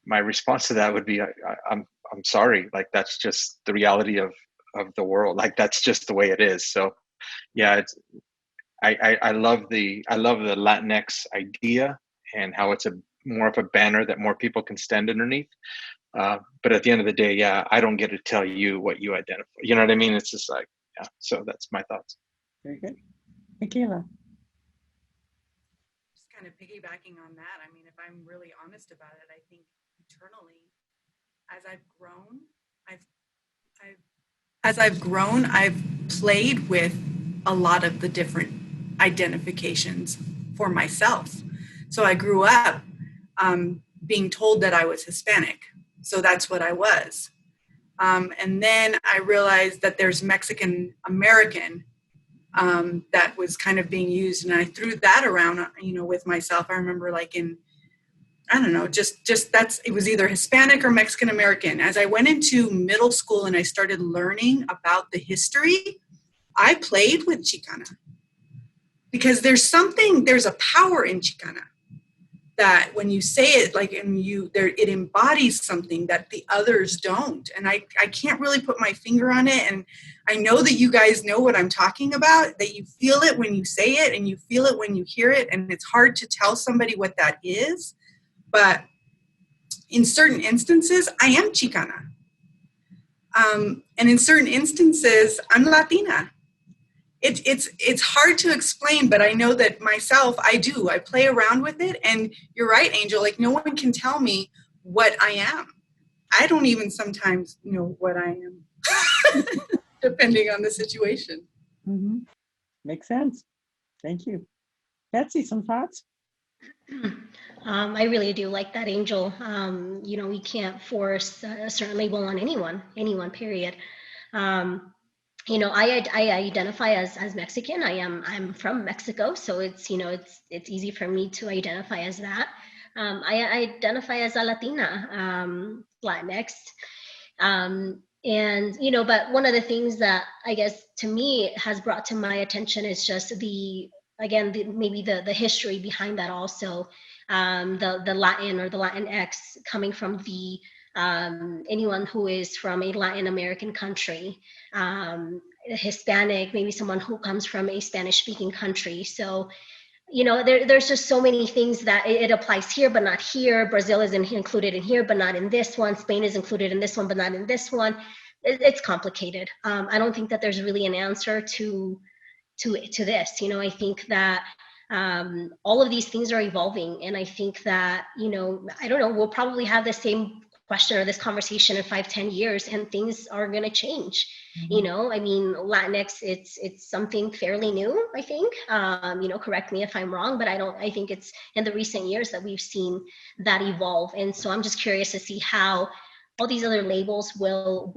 my response to that would be, I'm sorry, like that's just the reality of the world. Like that's just the way it is. So yeah, I love the Latinx idea and how it's more of a banner that more people can stand underneath. But at the end of the day, yeah, I don't get to tell you what you identify. You know what I mean? It's just like, yeah. So that's my thoughts. Very good. Micaela. Just kind of piggybacking on that. I mean, if I'm really honest about it, I think internally, as I've grown, I've played with a lot of the different identifications for myself. So I grew up being told that I was Hispanic. So that's what I was. And then I realized that there's Mexican American that was kind of being used. And I threw that around, with myself. I remember like it was either Hispanic or Mexican American. As I went into middle school and I started learning about the history, I played with Chicana because there's a power in Chicana that when you say it, it embodies something that the others don't. And I can't really put my finger on it. And I know that you guys know what I'm talking about, that you feel it when you say it and you feel it when you hear it. And it's hard to tell somebody what that is. But in certain instances, I am Chicana. And in certain instances, I'm Latina. It's hard to explain, but I know that myself, I play around with it. And you're right, Angel, like no one can tell me what I am. I don't even sometimes know what I am, depending on the situation. Mm-hmm. Makes sense. Thank you. Betsy, some thoughts? I really do like that, Angel. We can't force a certain label on anyone, period. I identify as Mexican. I'm from Mexico, so it's easy for me to identify as that. I identify as a Latina, Latinx. But one of the things that I guess to me has brought to my attention is just maybe the history behind that also. The Latin or the Latinx coming from the anyone who is from a Latin American country, Hispanic, maybe someone who comes from a Spanish speaking country. So, there's just so many things that it applies here, but not here. Brazil is included in here, but not in this one. Spain is included in this one, but not in this one. It's complicated. I don't think that there's really an answer to this. I think that all of these things are evolving. And I think that, I don't know, we'll probably have the same question or this conversation in 5-10 years and things are going to change. Mm-hmm. Latinx, it's something fairly new, I think. Correct me if I'm wrong, but I think it's in the recent years that we've seen that evolve. And so I'm just curious to see how all these other labels will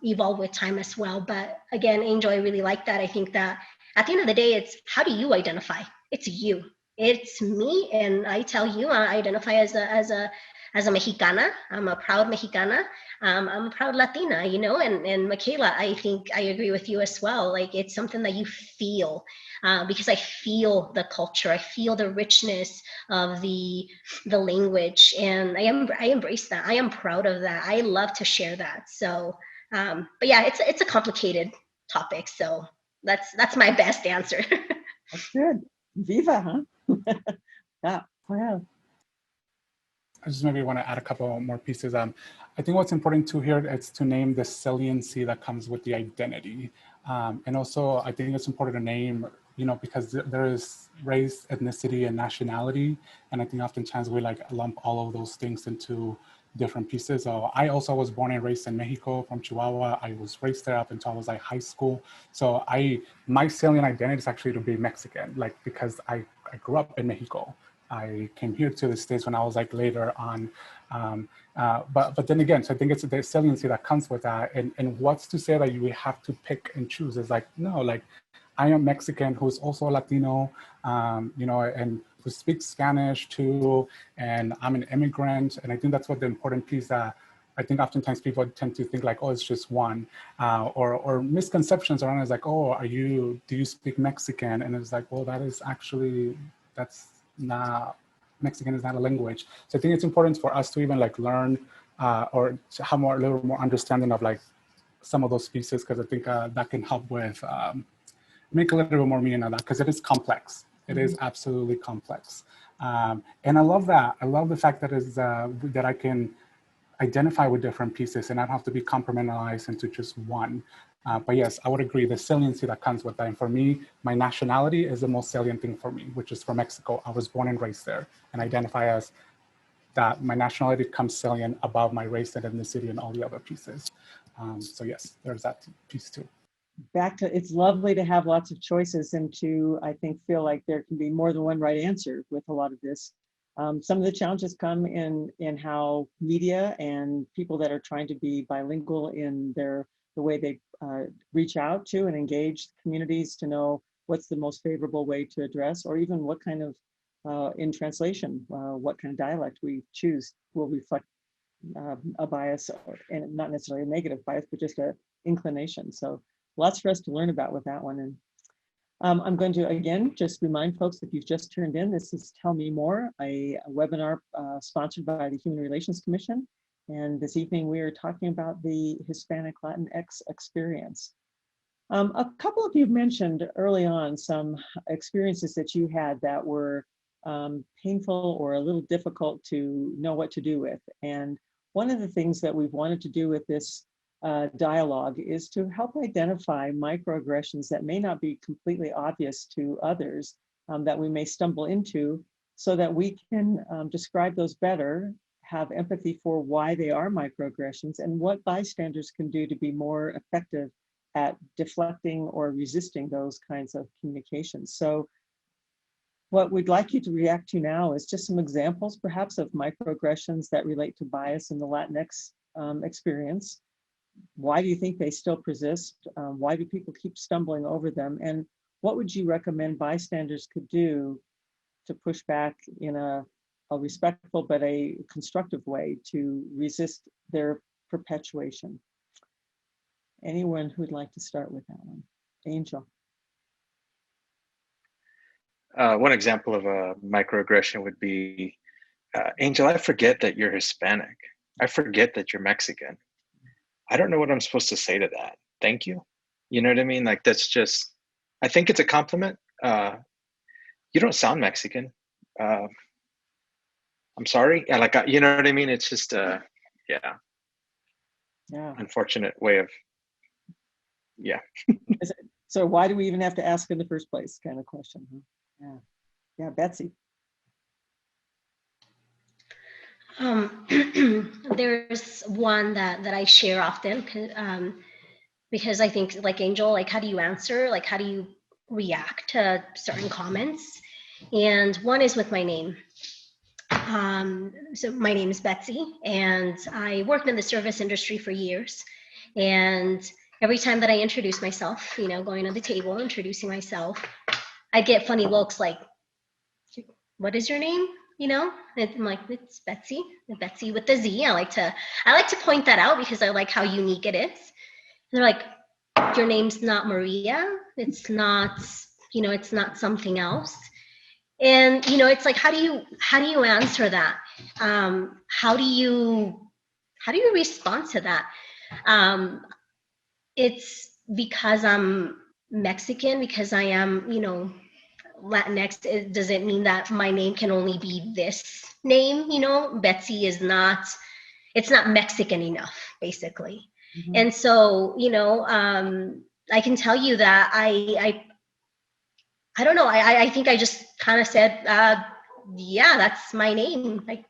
evolve with time as well. But again, Angel, I really like that. I think that at the end of the day, it's how do you identify? It's you. It's me, and I tell you, I identify as a as a Mexicana, I'm a proud Mexicana. I'm a proud Latina, you know, and Micaela, I think I agree with you as well. Like, it's something that you feel, because I feel the culture, I feel the richness of the language, and I embrace that. I am proud of that. I love to share that. So, but yeah, it's a complicated topic. So that's my best answer. That's good. Viva, huh? Yeah, wow. I just maybe want to add a couple more pieces. I think what's important too here is to name the saliency that comes with the identity. And also, I think it's important to name, you know, because there is race, ethnicity, and nationality. And I think oftentimes we like lump all of those things into different pieces. So I also was born and raised in Mexico from Chihuahua. I was raised there up until I was like high school. So my salient identity is actually to be Mexican, like, because I grew up in Mexico. I came here to the States when I was like later on. But then again, so I think it's the saliency that comes with that. And what's to say that you have to pick and choose? It's like, no, like, I am Mexican who's also Latino, you know, and who speaks Spanish too. And I'm an immigrant. And I think that's what the important piece that I think oftentimes people tend to think like, oh, it's just one, or misconceptions around it is like, oh, do you speak Mexican? And it's like, well, that's not, Mexican is not a language. So I think it's important for us to even like learn or to have a little more understanding of like some of those pieces, because I think that can help with make a little bit more meaning of that, because it is complex. It is absolutely complex. And I love that. I love the fact that that I can identify with different pieces and not have to be compartmentalized into just one. But yes, I would agree, the saliency that comes with that. And for me, my nationality is the most salient thing for me, which is from Mexico. I was born and raised there, and identify as that. My nationality comes salient above my race and ethnicity and all the other pieces. So yes, there's that piece too. Back to, it's lovely to have lots of choices and to, I think, feel like there can be more than one right answer with a lot of this. Some of the challenges come in how media and people that are trying to be bilingual in the way they reach out to and engage communities to know what's the most favorable way to address, or even what kind of, in translation, what kind of dialect we choose will reflect a bias, and not necessarily a negative bias, but just an inclination. So lots for us to learn about with that one. And I'm going to, again, just remind folks, if you've just turned in, this is Tell Me More, a webinar sponsored by the Human Relations Commission. And this evening we are talking about the Hispanic Latinx experience. A couple of you mentioned early on some experiences that you had that were painful or a little difficult to know what to do with. And one of the things that we've wanted to do with this dialogue is to help identify microaggressions that may not be completely obvious to others, that we may stumble into, so that we can describe those better, have empathy for why they are microaggressions, and what bystanders can do to be more effective at deflecting or resisting those kinds of communications. So what we'd like you to react to now is just some examples, perhaps, of microaggressions that relate to bias in the Latinx experience. Why do you think they still persist? Why do people keep stumbling over them? And what would you recommend bystanders could do to push back in a respectful but a constructive way to resist their perpetuation? Anyone who'd like to start with that one? Angel. One example of a microaggression would be, Angel, I forget that you're Hispanic. I forget that you're Mexican. I don't know what I'm supposed to say to that. Thank you. You know what I mean? Like, that's just, I think it's a compliment. You don't sound Mexican. I'm sorry. Yeah, like, you know what I mean? It's just, yeah. Unfortunate way of, yeah. So why do we even have to ask in the first place, kind of question? Huh? Yeah, Betsy. There's one that I share often, because I think, like Angel, like, how do you answer? Like, how do you react to certain comments? And one is with my name. So my name is Betsy, and I worked in the service industry for years. And every time that I introduce myself, you know, going to the table, introducing myself, I get funny looks like, what is your name? you know? And I'm like, it's Betsy with the Z. I like to point that out because I like how unique it is. And they're like, your name's not Maria. It's not, it's not something else. And, it's like, how do you answer that? How do you respond to that? It's because I'm Mexican, because I am, Latinx. Does it mean that my name can only be this name? Betsy is not, it's not Mexican enough, basically. Mm-hmm. And so, I can tell you that I don't know. I think I just kind of said, yeah, that's my name. Like,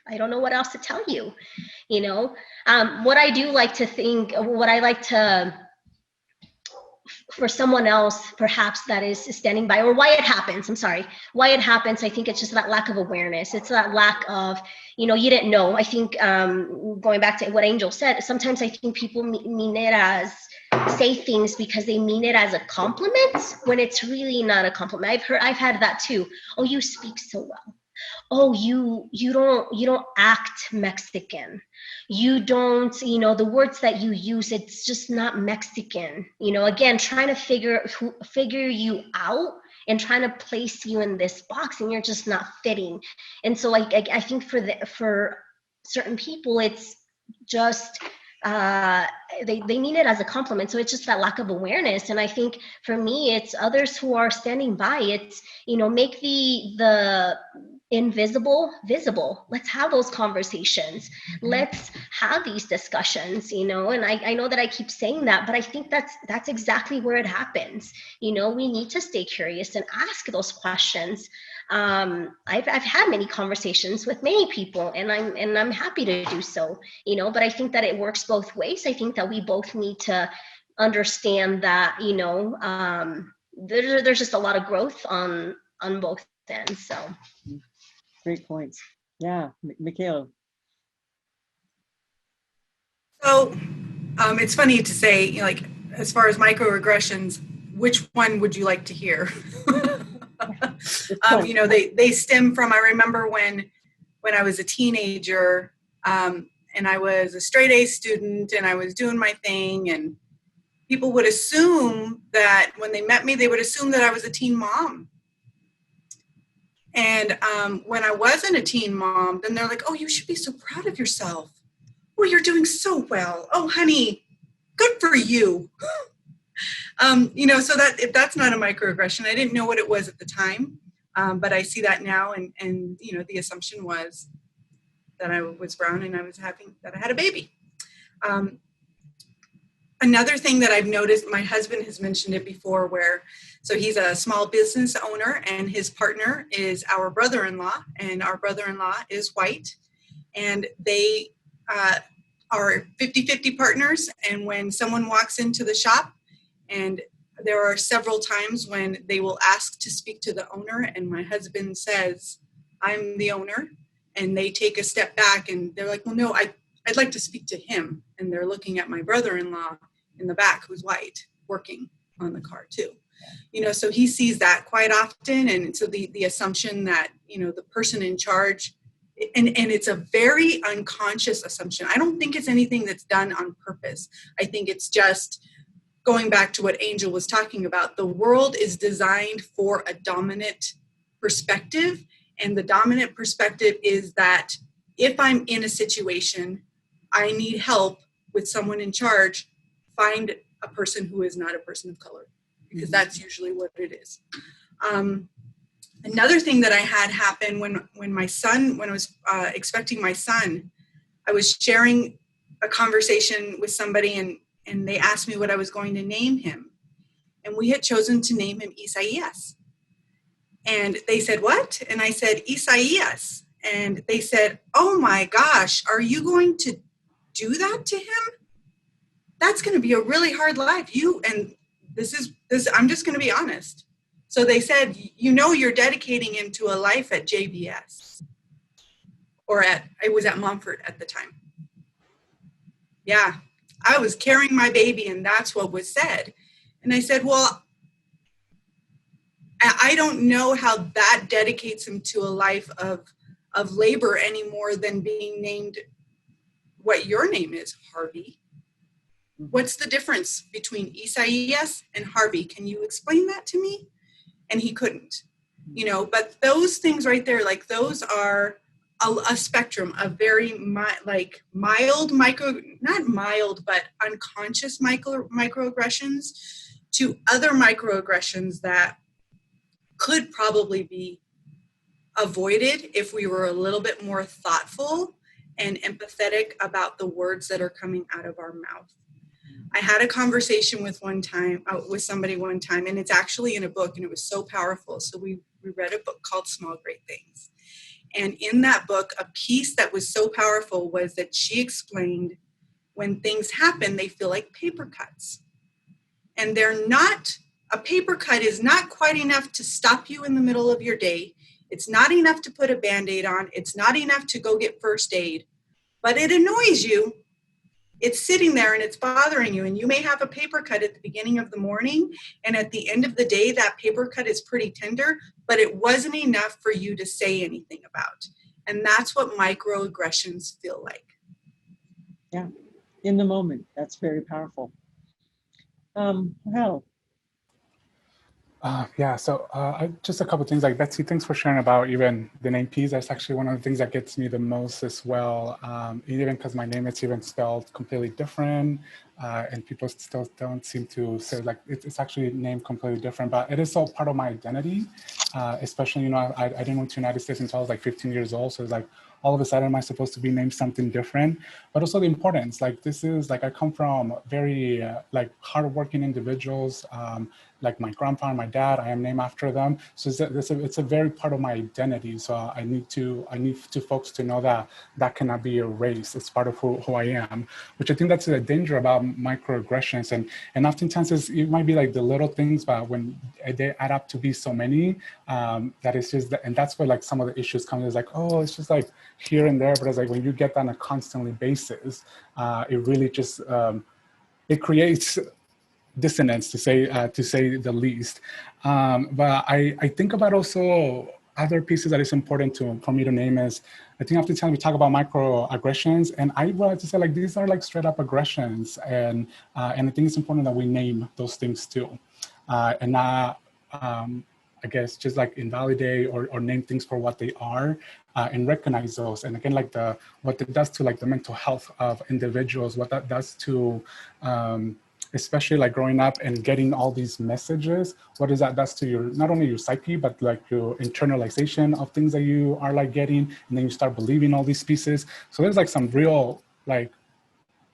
I don't know what else to tell you, what I do like to think, what I like to, for someone else, perhaps that is standing by, or why it happens, I think it's just that lack of awareness. It's that lack of, you didn't know. I think going back to what Angel said, sometimes I think people mean it as, say things because they mean it as a compliment when it's really not a compliment. I've had that too. Oh, you speak so well. Oh, you don't act Mexican. You don't, the words that you use, it's just not Mexican. Again, trying to figure you out and trying to place you in this box, and you're just not fitting. And so I think for certain people, it's just they mean it as a compliment. So it's just that lack of awareness. And I think for me, it's others who are standing by. It's, make the invisible visible. Let's have those conversations. Mm-hmm. Let's have these discussions, and I know that I keep saying that, but I think that's exactly where it happens. We need to stay curious and ask those questions. I've had many conversations with many people, and I'm happy to do so, but I think that it works both ways. I think that we both need to understand that, there's just a lot of growth on both ends. So great points. Yeah, Micaela. So it's funny to say, as far as microaggressions, which one would you like to hear? They stem from, I remember when I was a teenager, and I was a straight A student and I was doing my thing, and people would assume that when they met me, they would assume that I was a teen mom. And when I wasn't a teen mom, then they're like, oh, you should be so proud of yourself. Oh, you're doing so well. Oh, honey, good for you. So that if that's not a microaggression, I didn't know what it was at the time, but I see that now. And the assumption was that I was brown and that I had a baby. Another thing that I've noticed, my husband has mentioned it before, so he's a small business owner and his partner is our brother-in-law, and our brother-in-law is white, and they are 50-50 partners. And when someone walks into the shop, and there are several times when they will ask to speak to the owner, and my husband says, I'm the owner, and they take a step back and they're like, well, no, I'd like to speak to him. And they're looking at my brother-in-law in the back, who's white, working on the car too. So he sees that quite often. And so the assumption that, the person in charge, and it's a very unconscious assumption. I don't think it's anything that's done on purpose. I think it's just going back to what Angel was talking about. The world is designed for a dominant perspective. And the dominant perspective is that if I'm in a situation, I need help with someone in charge, find a person who is not a person of color, because that's usually what it is. Another thing that I had happen when I was expecting my son, I was sharing a conversation with somebody, and they asked me what I was going to name him. And we had chosen to name him Isaías. And they said, what? And I said, Isaías. And they said, oh my gosh, are you going to do that to him? That's going to be a really hard life. And this, I'm just going to be honest. So they said, you're dedicating him to a life at JBS, it was at Montfort at the time. Yeah, I was carrying my baby, and that's what was said. And I said, well, I don't know how that dedicates him to a life of of labor any more than being named what your name is, Harvey. What's the difference between Isaias and Harvey? Can you explain that to me? And he couldn't, you know, but those things right there, like those are a spectrum of very mild micro, not mild, but unconscious microaggressions to other microaggressions that could probably be avoided if we were a little bit more thoughtful and empathetic about the words that are coming out of our mouth. I had a conversation with somebody one time, and it's actually in a book, and it was so powerful. So we read a book called Small Great Things. And in that book, a piece that was so powerful was that she explained when things happen, they feel like paper cuts. And they're not, a paper cut is not quite enough to stop you in the middle of your day. It's not enough to put a Band-Aid on. It's not enough to go get first aid, but it annoys you. It's sitting there and it's bothering you, and you may have a paper cut at the beginning of the morning, and at the end of the day, that paper cut is pretty tender, but it wasn't enough for you to say anything about. And that's what microaggressions feel like. Yeah, in the moment, that's very powerful. Hal. Yeah, so just a couple things, like Betsy, thanks for sharing about even the name Peas. That's actually one of the things that gets me the most as well, even because my name is even spelled completely different, and people still don't seem to say, like, it's actually named completely different, but it is still part of my identity, especially, you know, I didn't move to the United States until I was like 15 years old, so it's like, all of a sudden, am I supposed to be named something different? But also the importance, like this is, like I come from very like hardworking individuals, like my grandpa and my dad, I am named after them. So it's a very part of my identity. So I need to folks to know that that cannot be erased. It's part of who I am, which I think that's the danger about microaggressions. And oftentimes it might be like the little things, but when they add up to be so many, that is just, and that's where like some of the issues come, is like, oh, it's just like here and there, but it's like when you get that on a constantly basis, it really just, it creates dissonance, to say the least. But I think about also other pieces that is important for me to name is, I think oftentimes we talk about microaggressions, and I wanted to say, like, these are like straight up aggressions, and I think it's important that we name those things too, and not, I guess, just like invalidate or name things for what they are, and recognize those. And again, like what it does to like the mental health of individuals, what that does to, especially like growing up and getting all these messages, what does that does to your, not only your psyche, but like your internalization of things that you are like getting, and then you start believing all these pieces. So there's like some real like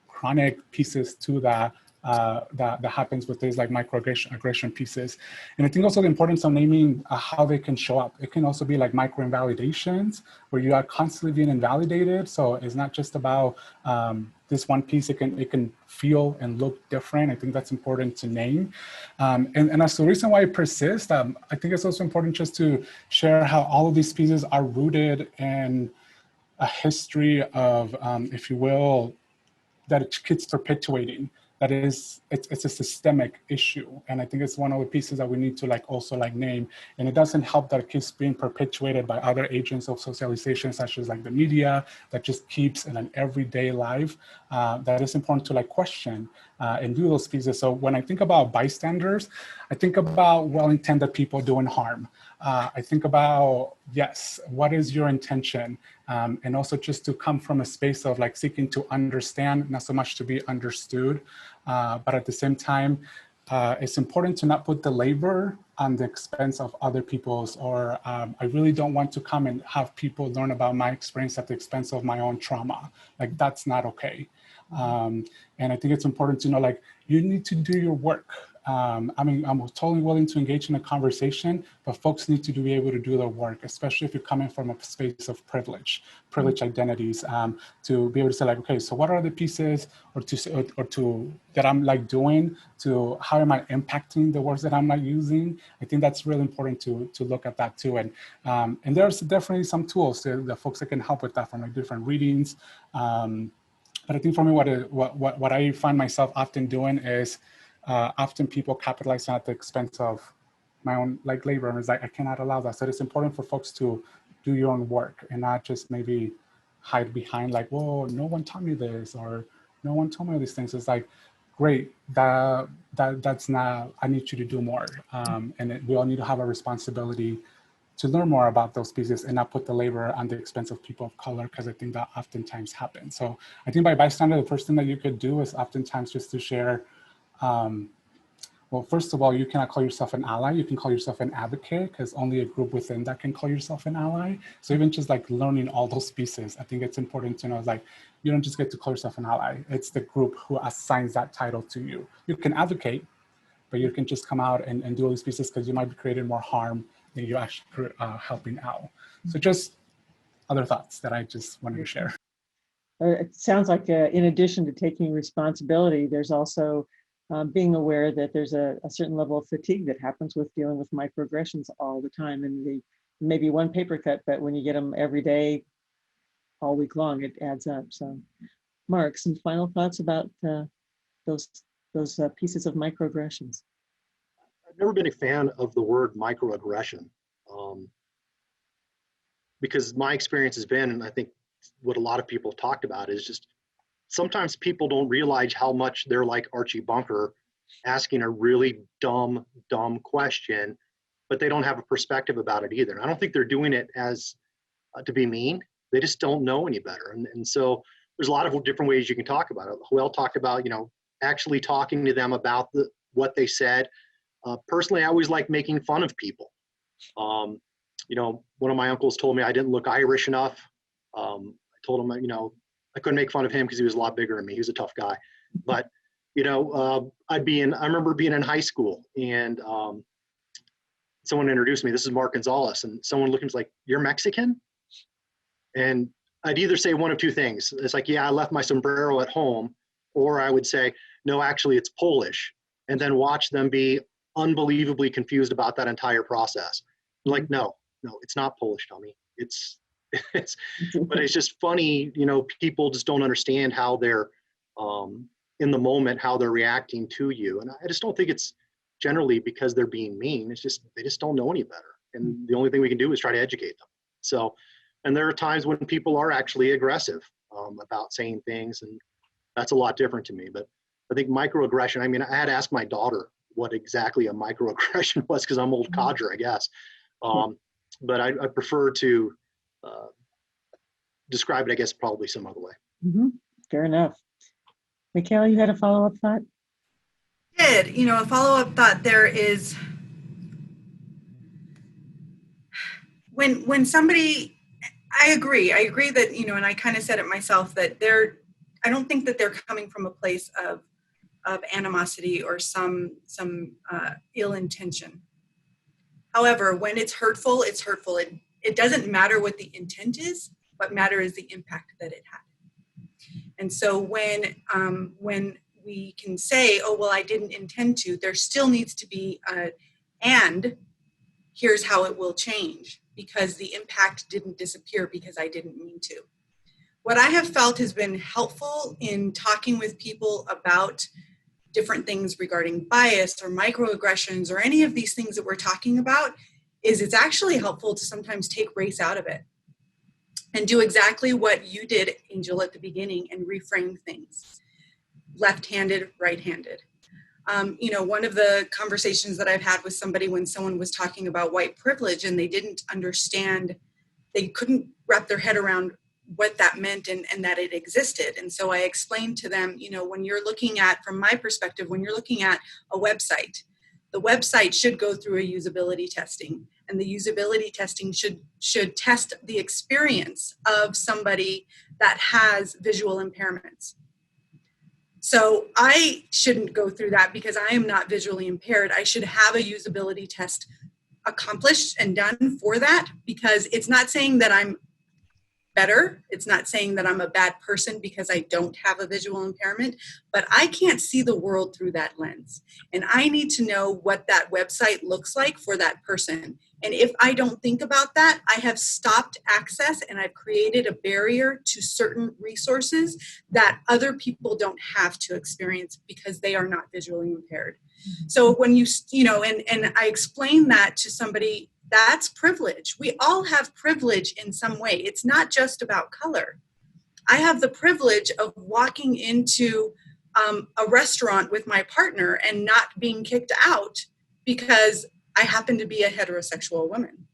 chronic pieces to that, that happens with these like microaggression pieces. And I think also the importance of naming how they can show up. It can also be like micro invalidations, where you are constantly being invalidated. So it's not just about this one piece. It can feel and look different. I think that's important to name. And as the reason why it persists, I think it's also important just to share how all of these pieces are rooted in a history of, if you will, that it keeps perpetuating. That is, it's a systemic issue. And I think it's one of the pieces that we need to like also like name. And it doesn't help that it keeps being perpetuated by other agents of socialization, such as like the media, that just keeps in an everyday life, that is important to like question and do those pieces. So when I think about bystanders, I think about well-intended people doing harm. I think about, yes, what is your intention? And also just to come from a space of like seeking to understand, not so much to be understood, but at the same time, it's important to not put the labor on the expense of other people's, or I really don't want to come and have people learn about my experience at the expense of my own trauma. Like, that's not okay. And I think it's important to know, like, you need to do your work. I mean, I'm totally willing to engage in a conversation, but folks need to be able to do their work, especially if you're coming from a space of privilege identities, to be able to say like, okay, so what are the pieces or to that I'm like doing, to how am I impacting the words that I'm like using? I think that's really important to look at that too. And there's definitely some tools that folks that can help with that, from like different readings. But I think for me, what I find myself often doing is, often people capitalize at the expense of my own like labor, and it's like, I cannot allow that. So it's important for folks to do your own work and not just maybe hide behind like, whoa, no one taught me this, or no one told me these things. It's like, great, that's not, I need you to do more. We all need to have a responsibility to learn more about those pieces and not put the labor on the expense of people of color, because I think that oftentimes happens. So I think by bystander, the first thing that you could do is oftentimes just to share, well, first of all, you cannot call yourself an ally. You can call yourself an advocate, because only a group within that can call yourself an ally. So even just like learning all those pieces, I think it's important to know, like, you don't just get to call yourself an ally. It's the group who assigns that title to you. You can advocate, but you can just come out and do all these pieces because you might be creating more harm than you're actually helping out. So just other thoughts that I just wanted to share. It sounds like in addition to taking responsibility, there's also being aware that there's a certain level of fatigue that happens with dealing with microaggressions all the time. And maybe one paper cut, but when you get them every day, all week long, it adds up. So Mark, some final thoughts about those pieces of microaggressions? I've never been a fan of the word microaggression, because my experience has been, and I think what a lot of people have talked about, is just sometimes people don't realize how much they're like Archie Bunker asking a really dumb question, but they don't have a perspective about it either. And I don't think they're doing it as to be mean. They just don't know any better. And so there's a lot of different ways you can talk about it. Joél talked about, actually talking to them about what they said. Personally, I always like making fun of people. One of my uncles told me I didn't look Irish enough. I told him, I couldn't make fun of him because he was a lot bigger than me. He was a tough guy. But, I remember being in high school, and someone introduced me. This is Mark Gonzales. And someone looked at me and was like, "You're Mexican?" And I'd either say one of two things. It's like, "Yeah, I left my sombrero at home," or I would say, "No, actually it's Polish," and then watch them be unbelievably confused about that entire process. Like, no, it's not Polish, dummy. But it's just funny, people just don't understand how they're in the moment, how they're reacting to you. And I just don't think it's generally because they're being mean. It's just, they just don't know any better. And the only thing we can do is try to educate them. So, and there are times when people are actually aggressive about saying things, and that's a lot different to me. But I think microaggression, I had to ask my daughter what exactly a microaggression was, because I'm old codger, I guess. But I prefer to describe it, I guess, probably some other way. Mm-hmm. Fair enough. Micaela, you had a follow-up thought? I did. A follow-up thought there is when somebody, I agree that, and I kind of said it myself, that I don't think that they're coming from a place of animosity or some ill intention. However, when it's hurtful, it's hurtful. It doesn't matter what the intent is. What matters is the impact that it had. And so when we can say, "Oh, well, I didn't intend to," there still needs to be and here's how it will change, because the impact didn't disappear because I didn't mean to. What I have felt has been helpful in talking with people about different things regarding bias or microaggressions or any of these things that we're talking about is it's actually helpful to sometimes take race out of it and do exactly what you did, Angel, at the beginning, and reframe things. Left-handed, right-handed. One of the conversations that I've had with somebody when someone was talking about white privilege and they didn't understand, they couldn't wrap their head around what that meant and that it existed. And so I explained to them, when you're looking at, from my perspective, when you're looking at a website, the website should go through a usability testing, and the usability testing should test the experience of somebody that has visual impairments. So I shouldn't go through that because I am not visually impaired. I should have a usability test accomplished and done for that, because it's not saying that I'm better. It's not saying that I'm a bad person because I don't have a visual impairment, but I can't see the world through that lens. And I need to know what that website looks like for that person. And if I don't think about that, I have stopped access and I've created a barrier to certain resources that other people don't have to experience because they are not visually impaired. So when and I explain that to somebody That's privilege. We all have privilege in some way. It's not just about color. I have the privilege of walking into a restaurant with my partner and not being kicked out because I happen to be a heterosexual woman.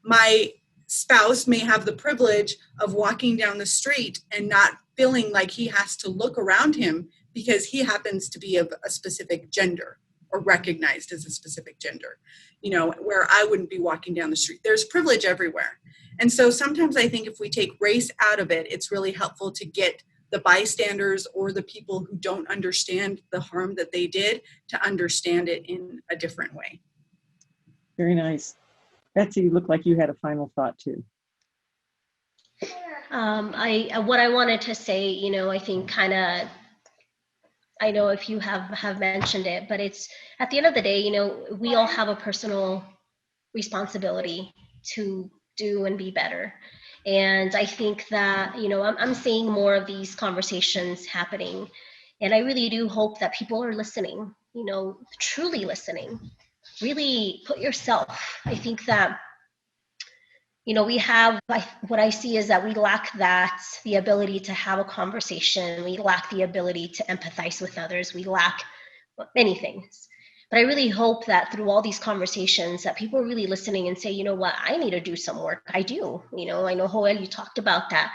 My spouse may have the privilege of walking down the street and not feeling like he has to look around him because he happens to be of a specific gender or recognized as a specific gender, you know, where I wouldn't be walking down the street. There's privilege everywhere. And so sometimes I think if we take race out of it, it's really helpful to get the bystanders or the people who don't understand the harm that they did to understand it in a different way. Very nice. Betsy, you look like you had a final thought too. What I wanted to say, you know, I think I know if you have mentioned it, but it's at the end of the day, you know, we all have a personal responsibility to do and be better. And I think that, you know, I'm seeing more of these conversations happening. And I really do hope that people are listening, you know, truly listening. Really put yourself. I think that, you know, what I see is that we lack the ability to have a conversation. We lack the ability to empathize with others. We lack many things. But I really hope that through all these conversations that people are really listening and say, you know what, I need to do some work. I do. You know, I know, Joél, you talked about that.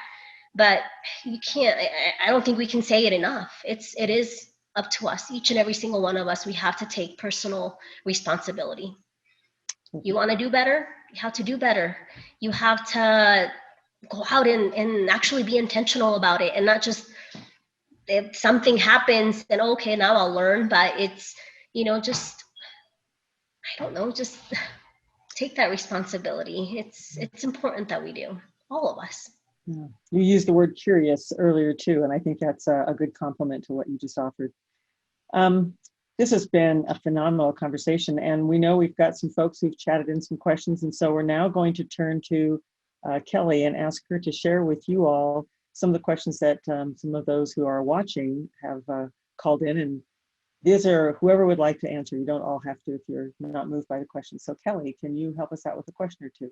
But you can't, I don't think we can say it enough. It is up to us. Each and every single one of us, we have to take personal responsibility. You want to do better? You have to do better. You have to go out and actually be intentional about it, and not just if something happens, then okay, now I'll learn. But it's, you know, just, I don't know, just take that responsibility. It's important that we do, all of us. Yeah. You used the word curious earlier too, and I think that's a good compliment to what you just offered. This has been a phenomenal conversation, and we know we've got some folks who've chatted in some questions, and so we're now going to turn to Kelly and ask her to share with you all some of the questions that some of those who are watching have called in, and these are whoever would like to answer. You don't all have to if you're not moved by the question. So Kelly, can you help us out with a question or two?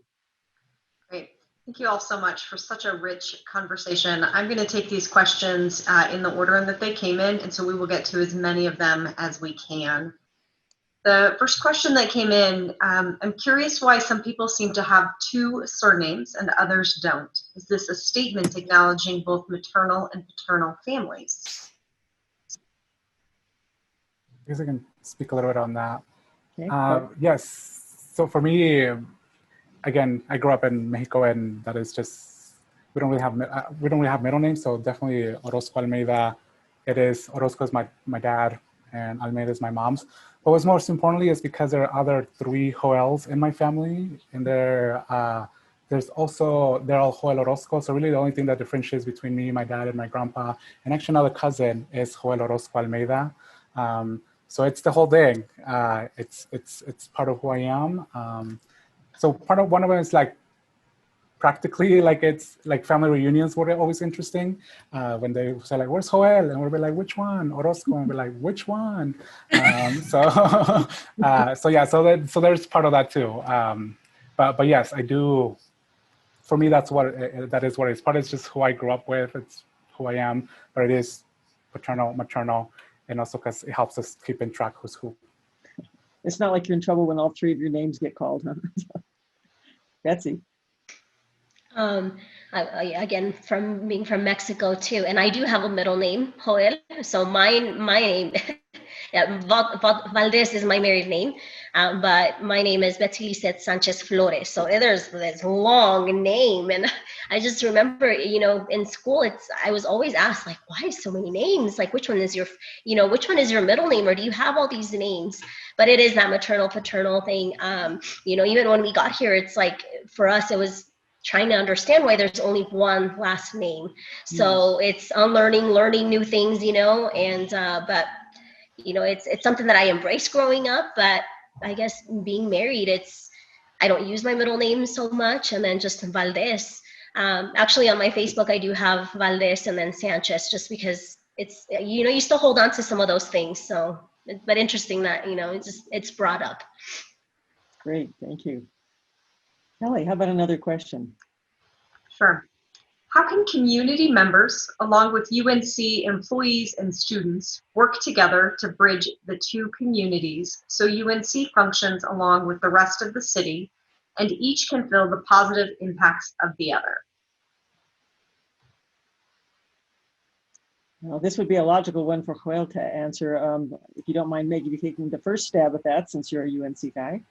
Great. Thank you all so much for such a rich conversation. I'm going to take these questions in the order that they came in, and so we will get to as many of them as we can. The first question that came in, I'm curious why some people seem to have two surnames and others don't. Is this a statement acknowledging both maternal and paternal families? I guess I can speak a little bit on that. Okay. Yes. So for me, again, I grew up in Mexico, and that is just, we don't really have middle names. So definitely Orozco, Almeida. It is, Orozco is my dad, and Almeida is my mom's. But what's most importantly is because there are other 3 Joéls in my family, and they're all Joél Orozco. So really the only thing that differentiates between me, my dad, and my grandpa, and actually another cousin, is Joél Orozco Almeida. So it's the whole thing. It's part of who I am. So one of them is like practically like, it's like family reunions were always interesting. When they say like, where's Joél? And we'll be like, which one? Orozco. And we're like, which one? So there's part of that too. But yes, I do. For me, that is what it is. Part is just who I grew up with. It's who I am, but it is paternal, maternal, and also because it helps us keep in track who's who. It's not like you're in trouble when all 3 of your names get called, huh? Betsy. Again, from being from Mexico too, and I do have a middle name, Joél. So my name, Valdez is my married name, but my name is Betzy Sanchez Flores. So there's this long name, and I just remember, you know, in school, I was always asked like, why so many names? Like, which one is your middle name, or do you have all these names? But it is that maternal paternal thing. You know, even when we got here, it's like for us, it was trying to understand why there's only one last name. So it's unlearning, learning new things, you know, and but you know, it's something that I embraced growing up. But I guess being married, I don't use my middle name so much, and then just Valdez. Actually, on my Facebook, I do have Valdez and then Sanchez, just because it's, you know, you still hold on to some of those things. So, but interesting that, you know, it's brought up. Great, thank you. Kelly, how about another question? Sure. How can community members, along with UNC employees and students, work together to bridge the two communities so UNC functions along with the rest of the city and each can feel the positive impacts of the other? Well, this would be a logical one for Joél to answer. If you don't mind maybe taking the first stab at that, since you're a UNC guy.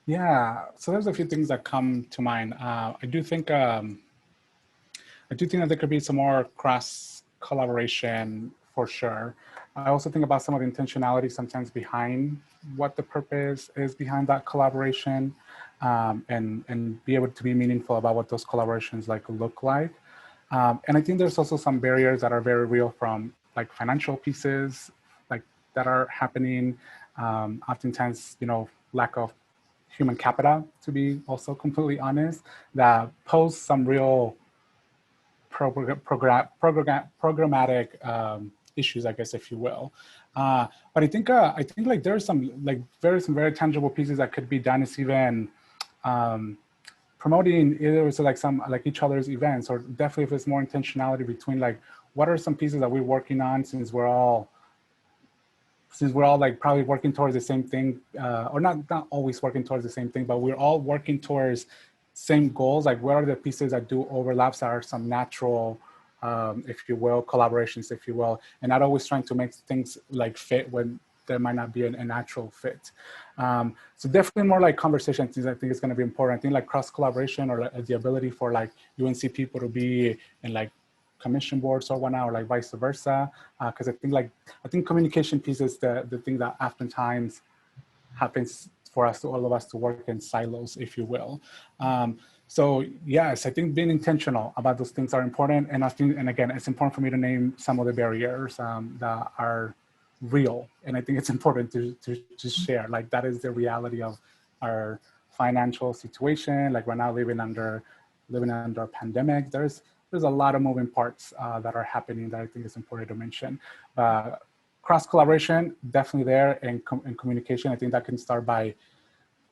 Yeah, so there's a few things that come to mind. I do think that there could be some more cross collaboration for sure. I also think about some of the intentionality sometimes behind what the purpose is behind that collaboration, and be able to be meaningful about what those collaborations look like. And I think there's also some barriers that are very real from like financial pieces that are happening. Oftentimes, lack of human capital, to be also completely honest, that pose some real programmatic issues, I guess, if you will. But I think there's some very tangible pieces that could be done. Is even promoting either some each other's events, or definitely if it's more intentionality between what are some pieces that we're working on, since we're all probably working towards the same thing, or not always working towards the same thing, but we're all working towards same goals. What are the pieces that do overlaps that are some natural, if you will, collaborations, if you will, and not always trying to make things fit when there might not be a natural fit. So definitely more conversation things I think is going to be important. I think cross collaboration, or the ability for UNC people to be in commission boards or whatnot, or vice versa. Because I think communication piece is the thing that oftentimes happens for us, all of us, to work in silos, if you will. So yes, I think being intentional about those things are important. And I think, and again, it's important for me to name some of the barriers that are real. And I think it's important to share, that is the reality of our financial situation. We're now living under a pandemic. There's a lot of moving parts that are happening that I think is important to mention. Cross collaboration, definitely there, and communication. I think that can start by,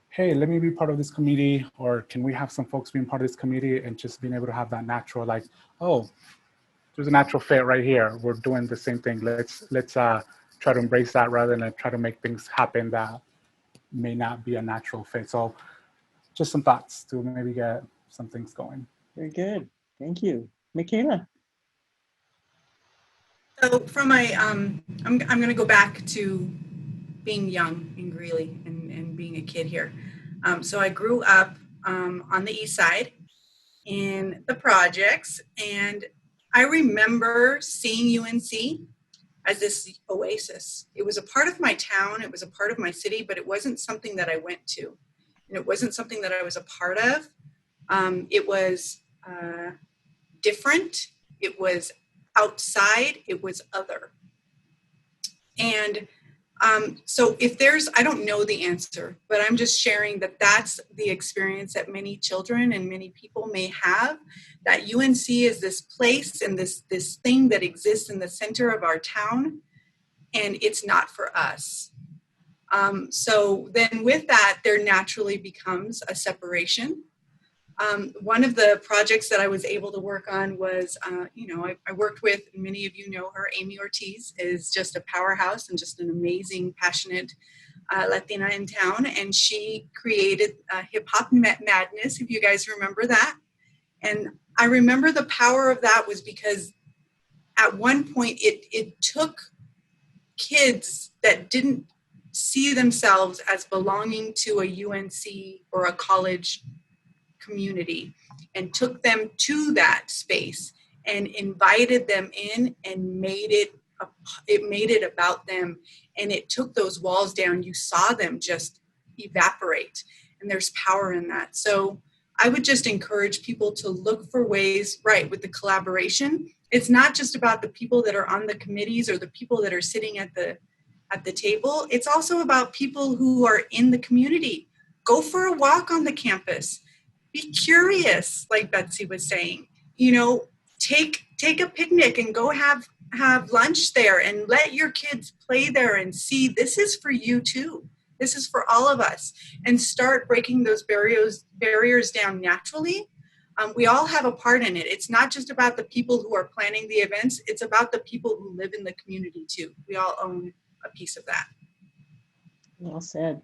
hey, let me be part of this committee, or can we have some folks being part of this committee, and just being able to have that natural, oh, there's a natural fit right here. We're doing the same thing. Let's try to embrace that rather than try to make things happen that may not be a natural fit. So just some thoughts to maybe get some things going. Very good. Thank you. Micaela. So from I'm going to go back to being young in Greeley and being a kid here. So I grew up on the east side in the projects, and I remember seeing UNC as this oasis. It was a part of my town, it was a part of my city, but it wasn't something that I went to, and it wasn't something that I was a part of. It was different, it was outside, it was other. And so if I don't know the answer, but I'm just sharing that that's the experience that many children and many people may have, that UNC is this place and this thing that exists in the center of our town, and it's not for us. So then with that, there naturally becomes a separation. One of the projects that I was able to work on was, I worked with, many of you know her, Amy Ortiz is just a powerhouse and just an amazing, passionate Latina in town. And she created Hip Hop Madness, if you guys remember that. And I remember the power of that was because at one point it took kids that didn't see themselves as belonging to a UNC or a college community, and took them to that space and invited them in and made it about them, and it took those walls down. You saw them just evaporate, and there's power in that. So I would just encourage people to look for ways, right, with the collaboration. It's not just about the people that are on the committees or the people that are sitting at the table. It's also about people who are in the community. Go for a walk on the campus. Be curious, like Betsy was saying. Take a picnic and go have lunch there, and let your kids play there and see this is for you too. This is for all of us, and start breaking those barriers down naturally. We all have a part in it. It's not just about the people who are planning the events. It's about the people who live in the community too. We all own a piece of that. Well said.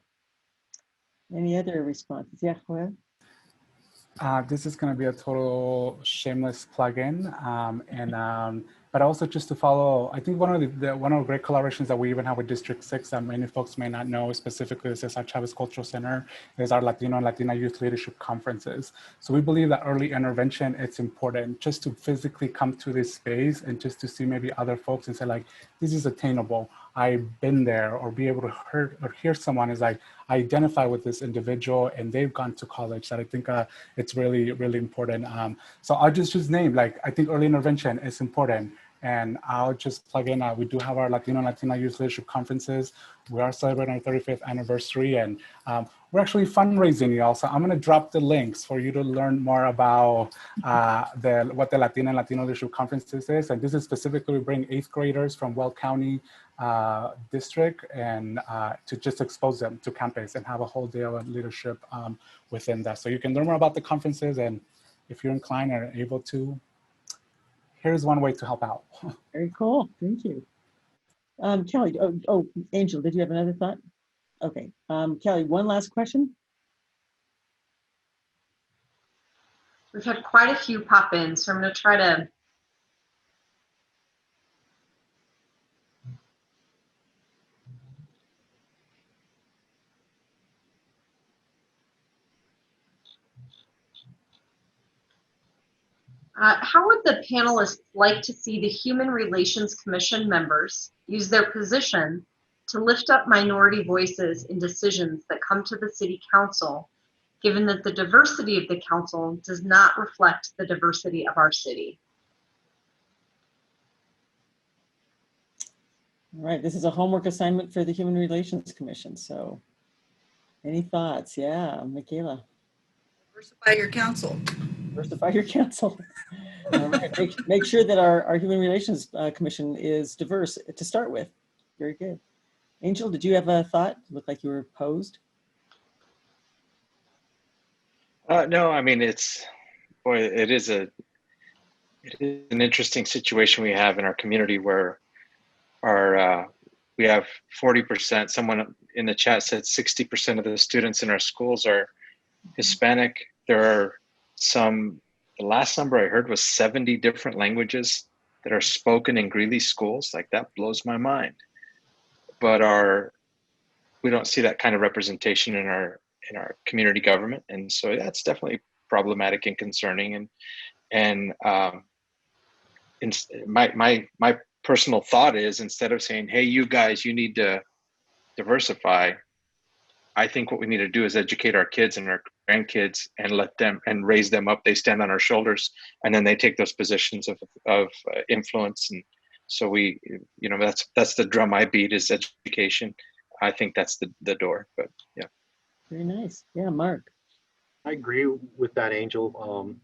Any other responses? Yeah, Joél? This is going to be a total shameless plug-in, but also just to follow. I think one of the great collaborations that we even have with District 6 that many folks may not know, specifically the César Chávez Cultural Center, is our Latino and Latina Youth Leadership Conferences. So we believe that early intervention, it's important just to physically come to this space and just to see maybe other folks and say like, this is attainable. I've been there, or be able to hear someone is like, I identify with this individual and they've gone to college. That I think it's really, really important. So I'll just name, like, I think early intervention is important. And I'll just plug in, we do have our Latino and Latina Youth Leadership Conferences. We are celebrating our 35th anniversary, and we're actually fundraising, y'all. So I'm gonna drop the links for you to learn more about what the Latina and Latino Leadership Conferences is. And this is specifically, we bring 8th graders from Weld County district and to just expose them to campus and have a whole day of leadership within that. So you can learn more about the conferences, and if you're inclined or able to, here's one way to help out. Very cool. Thank you. Kelly, oh, Angel, did you have another thought? Okay. Kelly, one last question. We've had quite a few pop in, so I'm going to try to how would the panelists like to see the Human Relations Commission members use their position to lift up minority voices in decisions that come to the City Council, given that the diversity of the council does not reflect the diversity of our city? All right, this is a homework assignment for the Human Relations Commission. So any thoughts? Yeah, Micaela. Diversify your council. Diversify your council. All right, make sure that our Human Relations Commission is diverse to start with. Very good. Angel, did you have a thought? Looked like you were posed. No, I mean, it is an interesting situation we have in our community where we have 40%, someone in the chat said 60% of the students in our schools are Hispanic. There are the last number I heard was 70 different languages that are spoken in Greeley schools. Like, that blows my mind. But we don't see that kind of representation in our community government. And so that's definitely problematic and concerning. And my personal thought is, instead of saying, hey, you guys, you need to diversify, I think what we need to do is educate our kids and our grandkids and let them and raise them up. They stand on our shoulders, and then they take those positions of influence. And so that's the drum I beat, is education. I think that's the door, but yeah. Very nice. Yeah, Mark. I agree with that, Angel.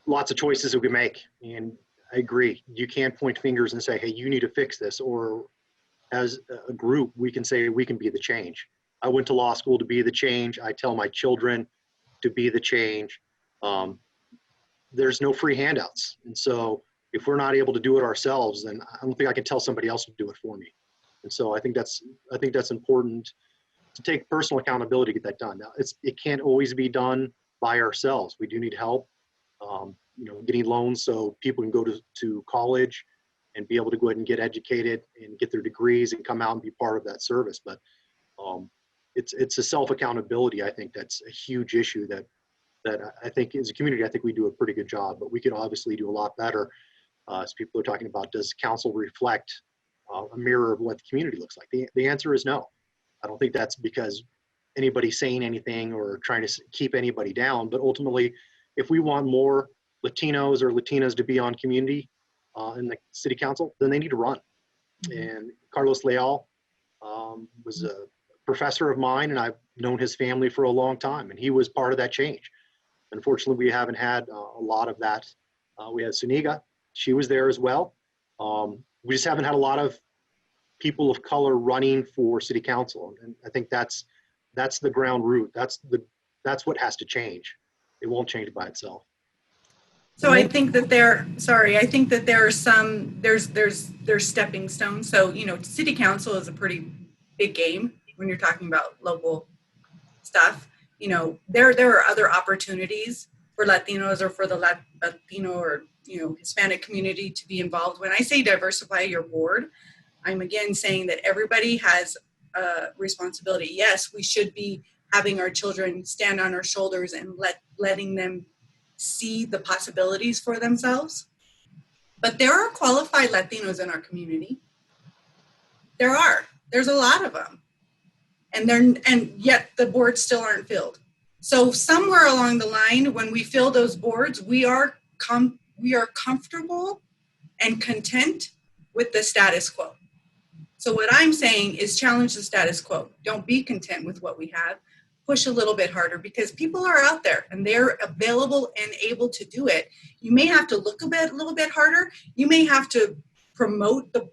Lots of choices that we make, and I agree. You can't point fingers and say, hey, you need to fix this. Or as a group, we can say we can be the change. I went to law school to be the change. I tell my children to be the change. There's no free handouts. And so if we're not able to do it ourselves, then I don't think I can tell somebody else to do it for me. And so I think that's important, to take personal accountability to get that done. Now, it can't always be done by ourselves. We do need help, getting loans so people can go to college and be able to go ahead and get educated and get their degrees and come out and be part of that service. But it's a self-accountability. I think that's a huge issue that I think as a community, I think we do a pretty good job, but we could obviously do a lot better. As people are talking about, does council reflect a mirror of what the community looks like? The answer is no. I don't think that's because anybody's saying anything or trying to keep anybody down, but ultimately, if we want more Latinos or Latinas to be on community in the city council, then they need to run. And Carlos Leal was a professor of mine, and I've known his family for a long time, and he was part of that change. Unfortunately, we haven't had a lot of that. We had Suniga, she was there as well. We just haven't had a lot of people of color running for city council. And I think that's the ground root. That's what has to change. It won't change by itself. So I think that I think that there are some, there's stepping stones. So, you know, city council is a pretty big game when you're talking about local stuff. You know, there are other opportunities for Latinos or for the Latino or, you know, Hispanic community to be involved. When I say diversify your board, I'm again saying that everybody has a responsibility. Yes, we should be having our children stand on our shoulders and letting them see the possibilities for themselves. But there are qualified Latinos in our community. There's a lot of them. And yet the boards still aren't filled. So somewhere along the line, when we fill those boards, we are comfortable and content with the status quo. So what I'm saying is challenge the status quo. Don't be content with what we have. Push a little bit harder, because people are out there and they're available and able to do it. You may have to look a little bit harder. You may have to promote the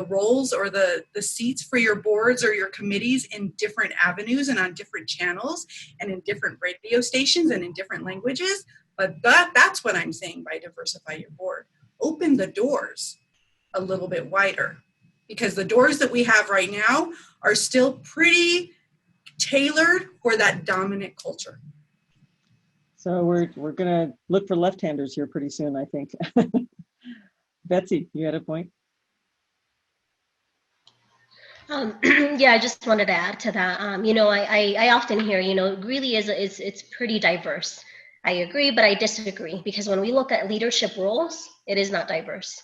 roles or the seats for your boards or your committees in different avenues and on different channels and in different radio stations and in different languages. But that's what I'm saying by diversify your board. Open the doors a little bit wider, because the doors that we have right now are still pretty tailored for that dominant culture. So we're going to look for left-handers here pretty soon, I think. Betsy, you had a point? Yeah, I just wanted to add to that. You know, I often hear, you know, Greeley it's pretty diverse. I agree, but I disagree, because when we look at leadership roles, it is not diverse.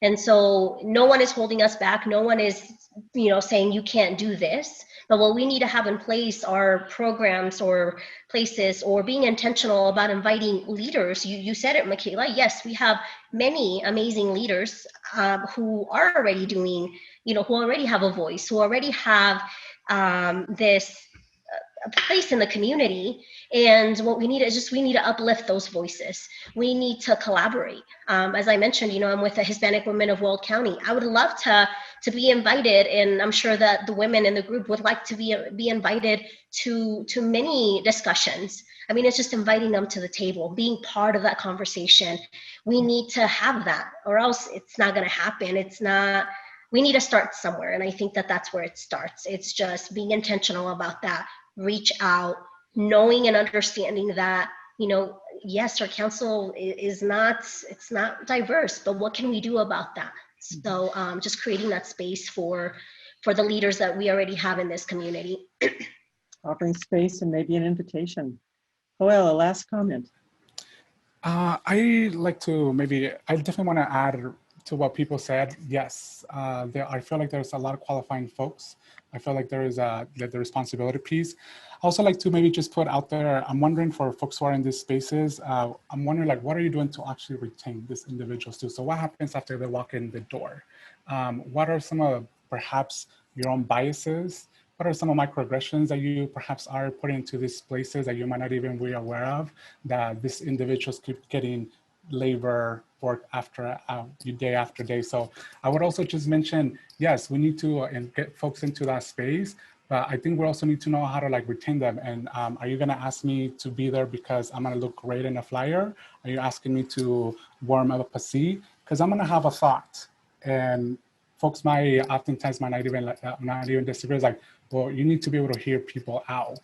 And so no one is holding us back. No one is, you know, saying you can't do this. But what we need to have in place are programs or places, or being intentional about inviting leaders. You said it, Micaela. Yes, we have many amazing leaders who are already doing, you know, who already have a voice, who already have this place in the community. And what we need is we need to uplift those voices. We need to collaborate. As I mentioned, you know, I'm with the Hispanic women of Weld County. I would love to be invited, and I'm sure that the women in the group would like to be invited to many discussions. I mean, it's just inviting them to the table, being part of that conversation. We need to have that, or else it's not going to happen. We need to start somewhere. And I think that that's where it starts. It's just being intentional about that. Reach out, knowing and understanding that, you know, yes, our council it's not diverse, but what can we do about that? So just creating that space for the leaders that we already have in this community. Offering space and maybe an invitation. Joél, a last comment. I definitely want to add to what people said. Yes, I feel like there's a lot of qualifying folks. I feel like there is the responsibility piece. I also like to maybe just put out there, I'm wondering for folks who are in these spaces, I'm wondering, like, what are you doing to actually retain these individuals too? So what happens after they walk in the door? What are some of perhaps your own biases? What are some of microaggressions that you perhaps are putting into these places that you might not even be aware of, that these individuals keep getting labor work day after day? So I would also just mention, yes, we need to get folks into that space, but I think we also need to know how to like retain them. And are you gonna ask me to be there because I'm gonna look great in a flyer? Are you asking me to warm up a seat? Because I'm gonna have a thought, and folks oftentimes might not even disagree. It's like, well, you need to be able to hear people out.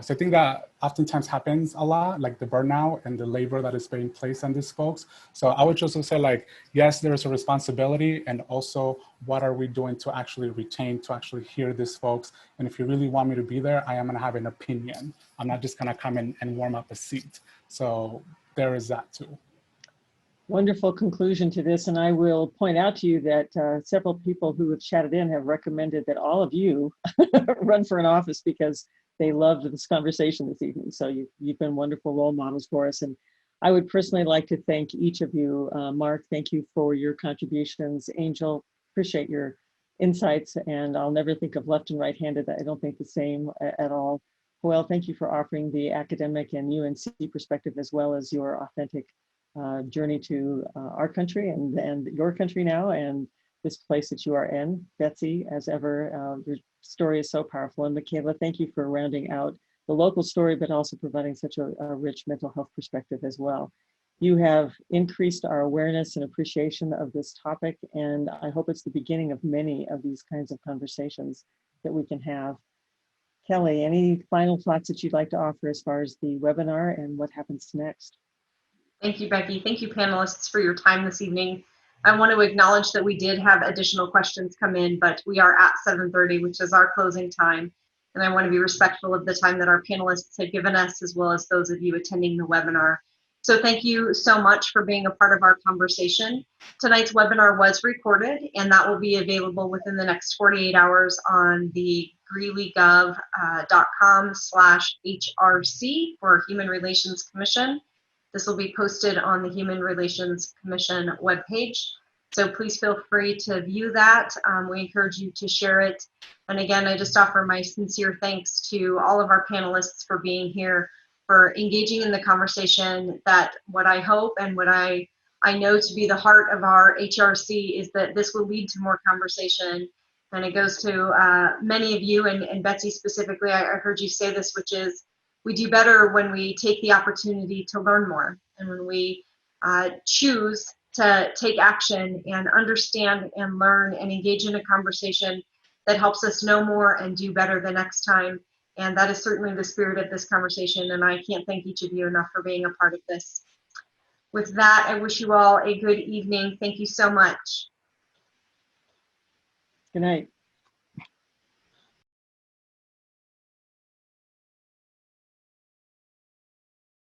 So I think that oftentimes happens a lot, like the burnout and the labor that is being placed on these folks. So I would just say, like, yes, there is a responsibility, and also what are we doing to actually retain, to actually hear these folks? And if you really want me to be there, I am gonna have an opinion. I'm not just gonna come in and warm up a seat. So there is that too. Wonderful conclusion to this. And I will point out to you that several people who have chatted in have recommended that all of you run for an office because they loved this conversation this evening. So you've been wonderful role models for us. And I would personally like to thank each of you. Mark, thank you for your contributions. Angel, appreciate your insights. And I'll never think of left and right-handed. I don't think the same at all. Well, thank you for offering the academic and UNC perspective, as well as your authentic journey to our country and your country now, and this place that you are in. Betsy, as ever, your story is so powerful. And Micaela, thank you for rounding out the local story, but also providing such a rich mental health perspective as well. You have increased our awareness and appreciation of this topic, and I hope it's the beginning of many of these kinds of conversations that we can have. Kelly, any final thoughts that you'd like to offer as far as the webinar and what happens next? Thank you, Becky. Thank you, panelists, for your time this evening. I want to acknowledge that we did have additional questions come in, but we are at 7:30, which is our closing time. And I want to be respectful of the time that our panelists have given us, as well as those of you attending the webinar. So thank you so much for being a part of our conversation. Tonight's webinar was recorded, and that will be available within the next 48 hours on the greeleygov.com/HRC for Human Relations Commission. This will be posted on the Human Relations Commission webpage. So please feel free to view that. We encourage you to share it. And again, I just offer my sincere thanks to all of our panelists for being here, for engaging in the conversation. That what I hope and what I know to be the heart of our HRC is that this will lead to more conversation. And it goes to many of you, and Betsy specifically, I heard you say this, which is, we do better when we take the opportunity to learn more, and when we choose to take action and understand and learn and engage in a conversation that helps us know more and do better the next time. And that is certainly the spirit of this conversation, and I can't thank each of you enough for being a part of this. With that, I wish you all a good evening. Thank you so much. Good night.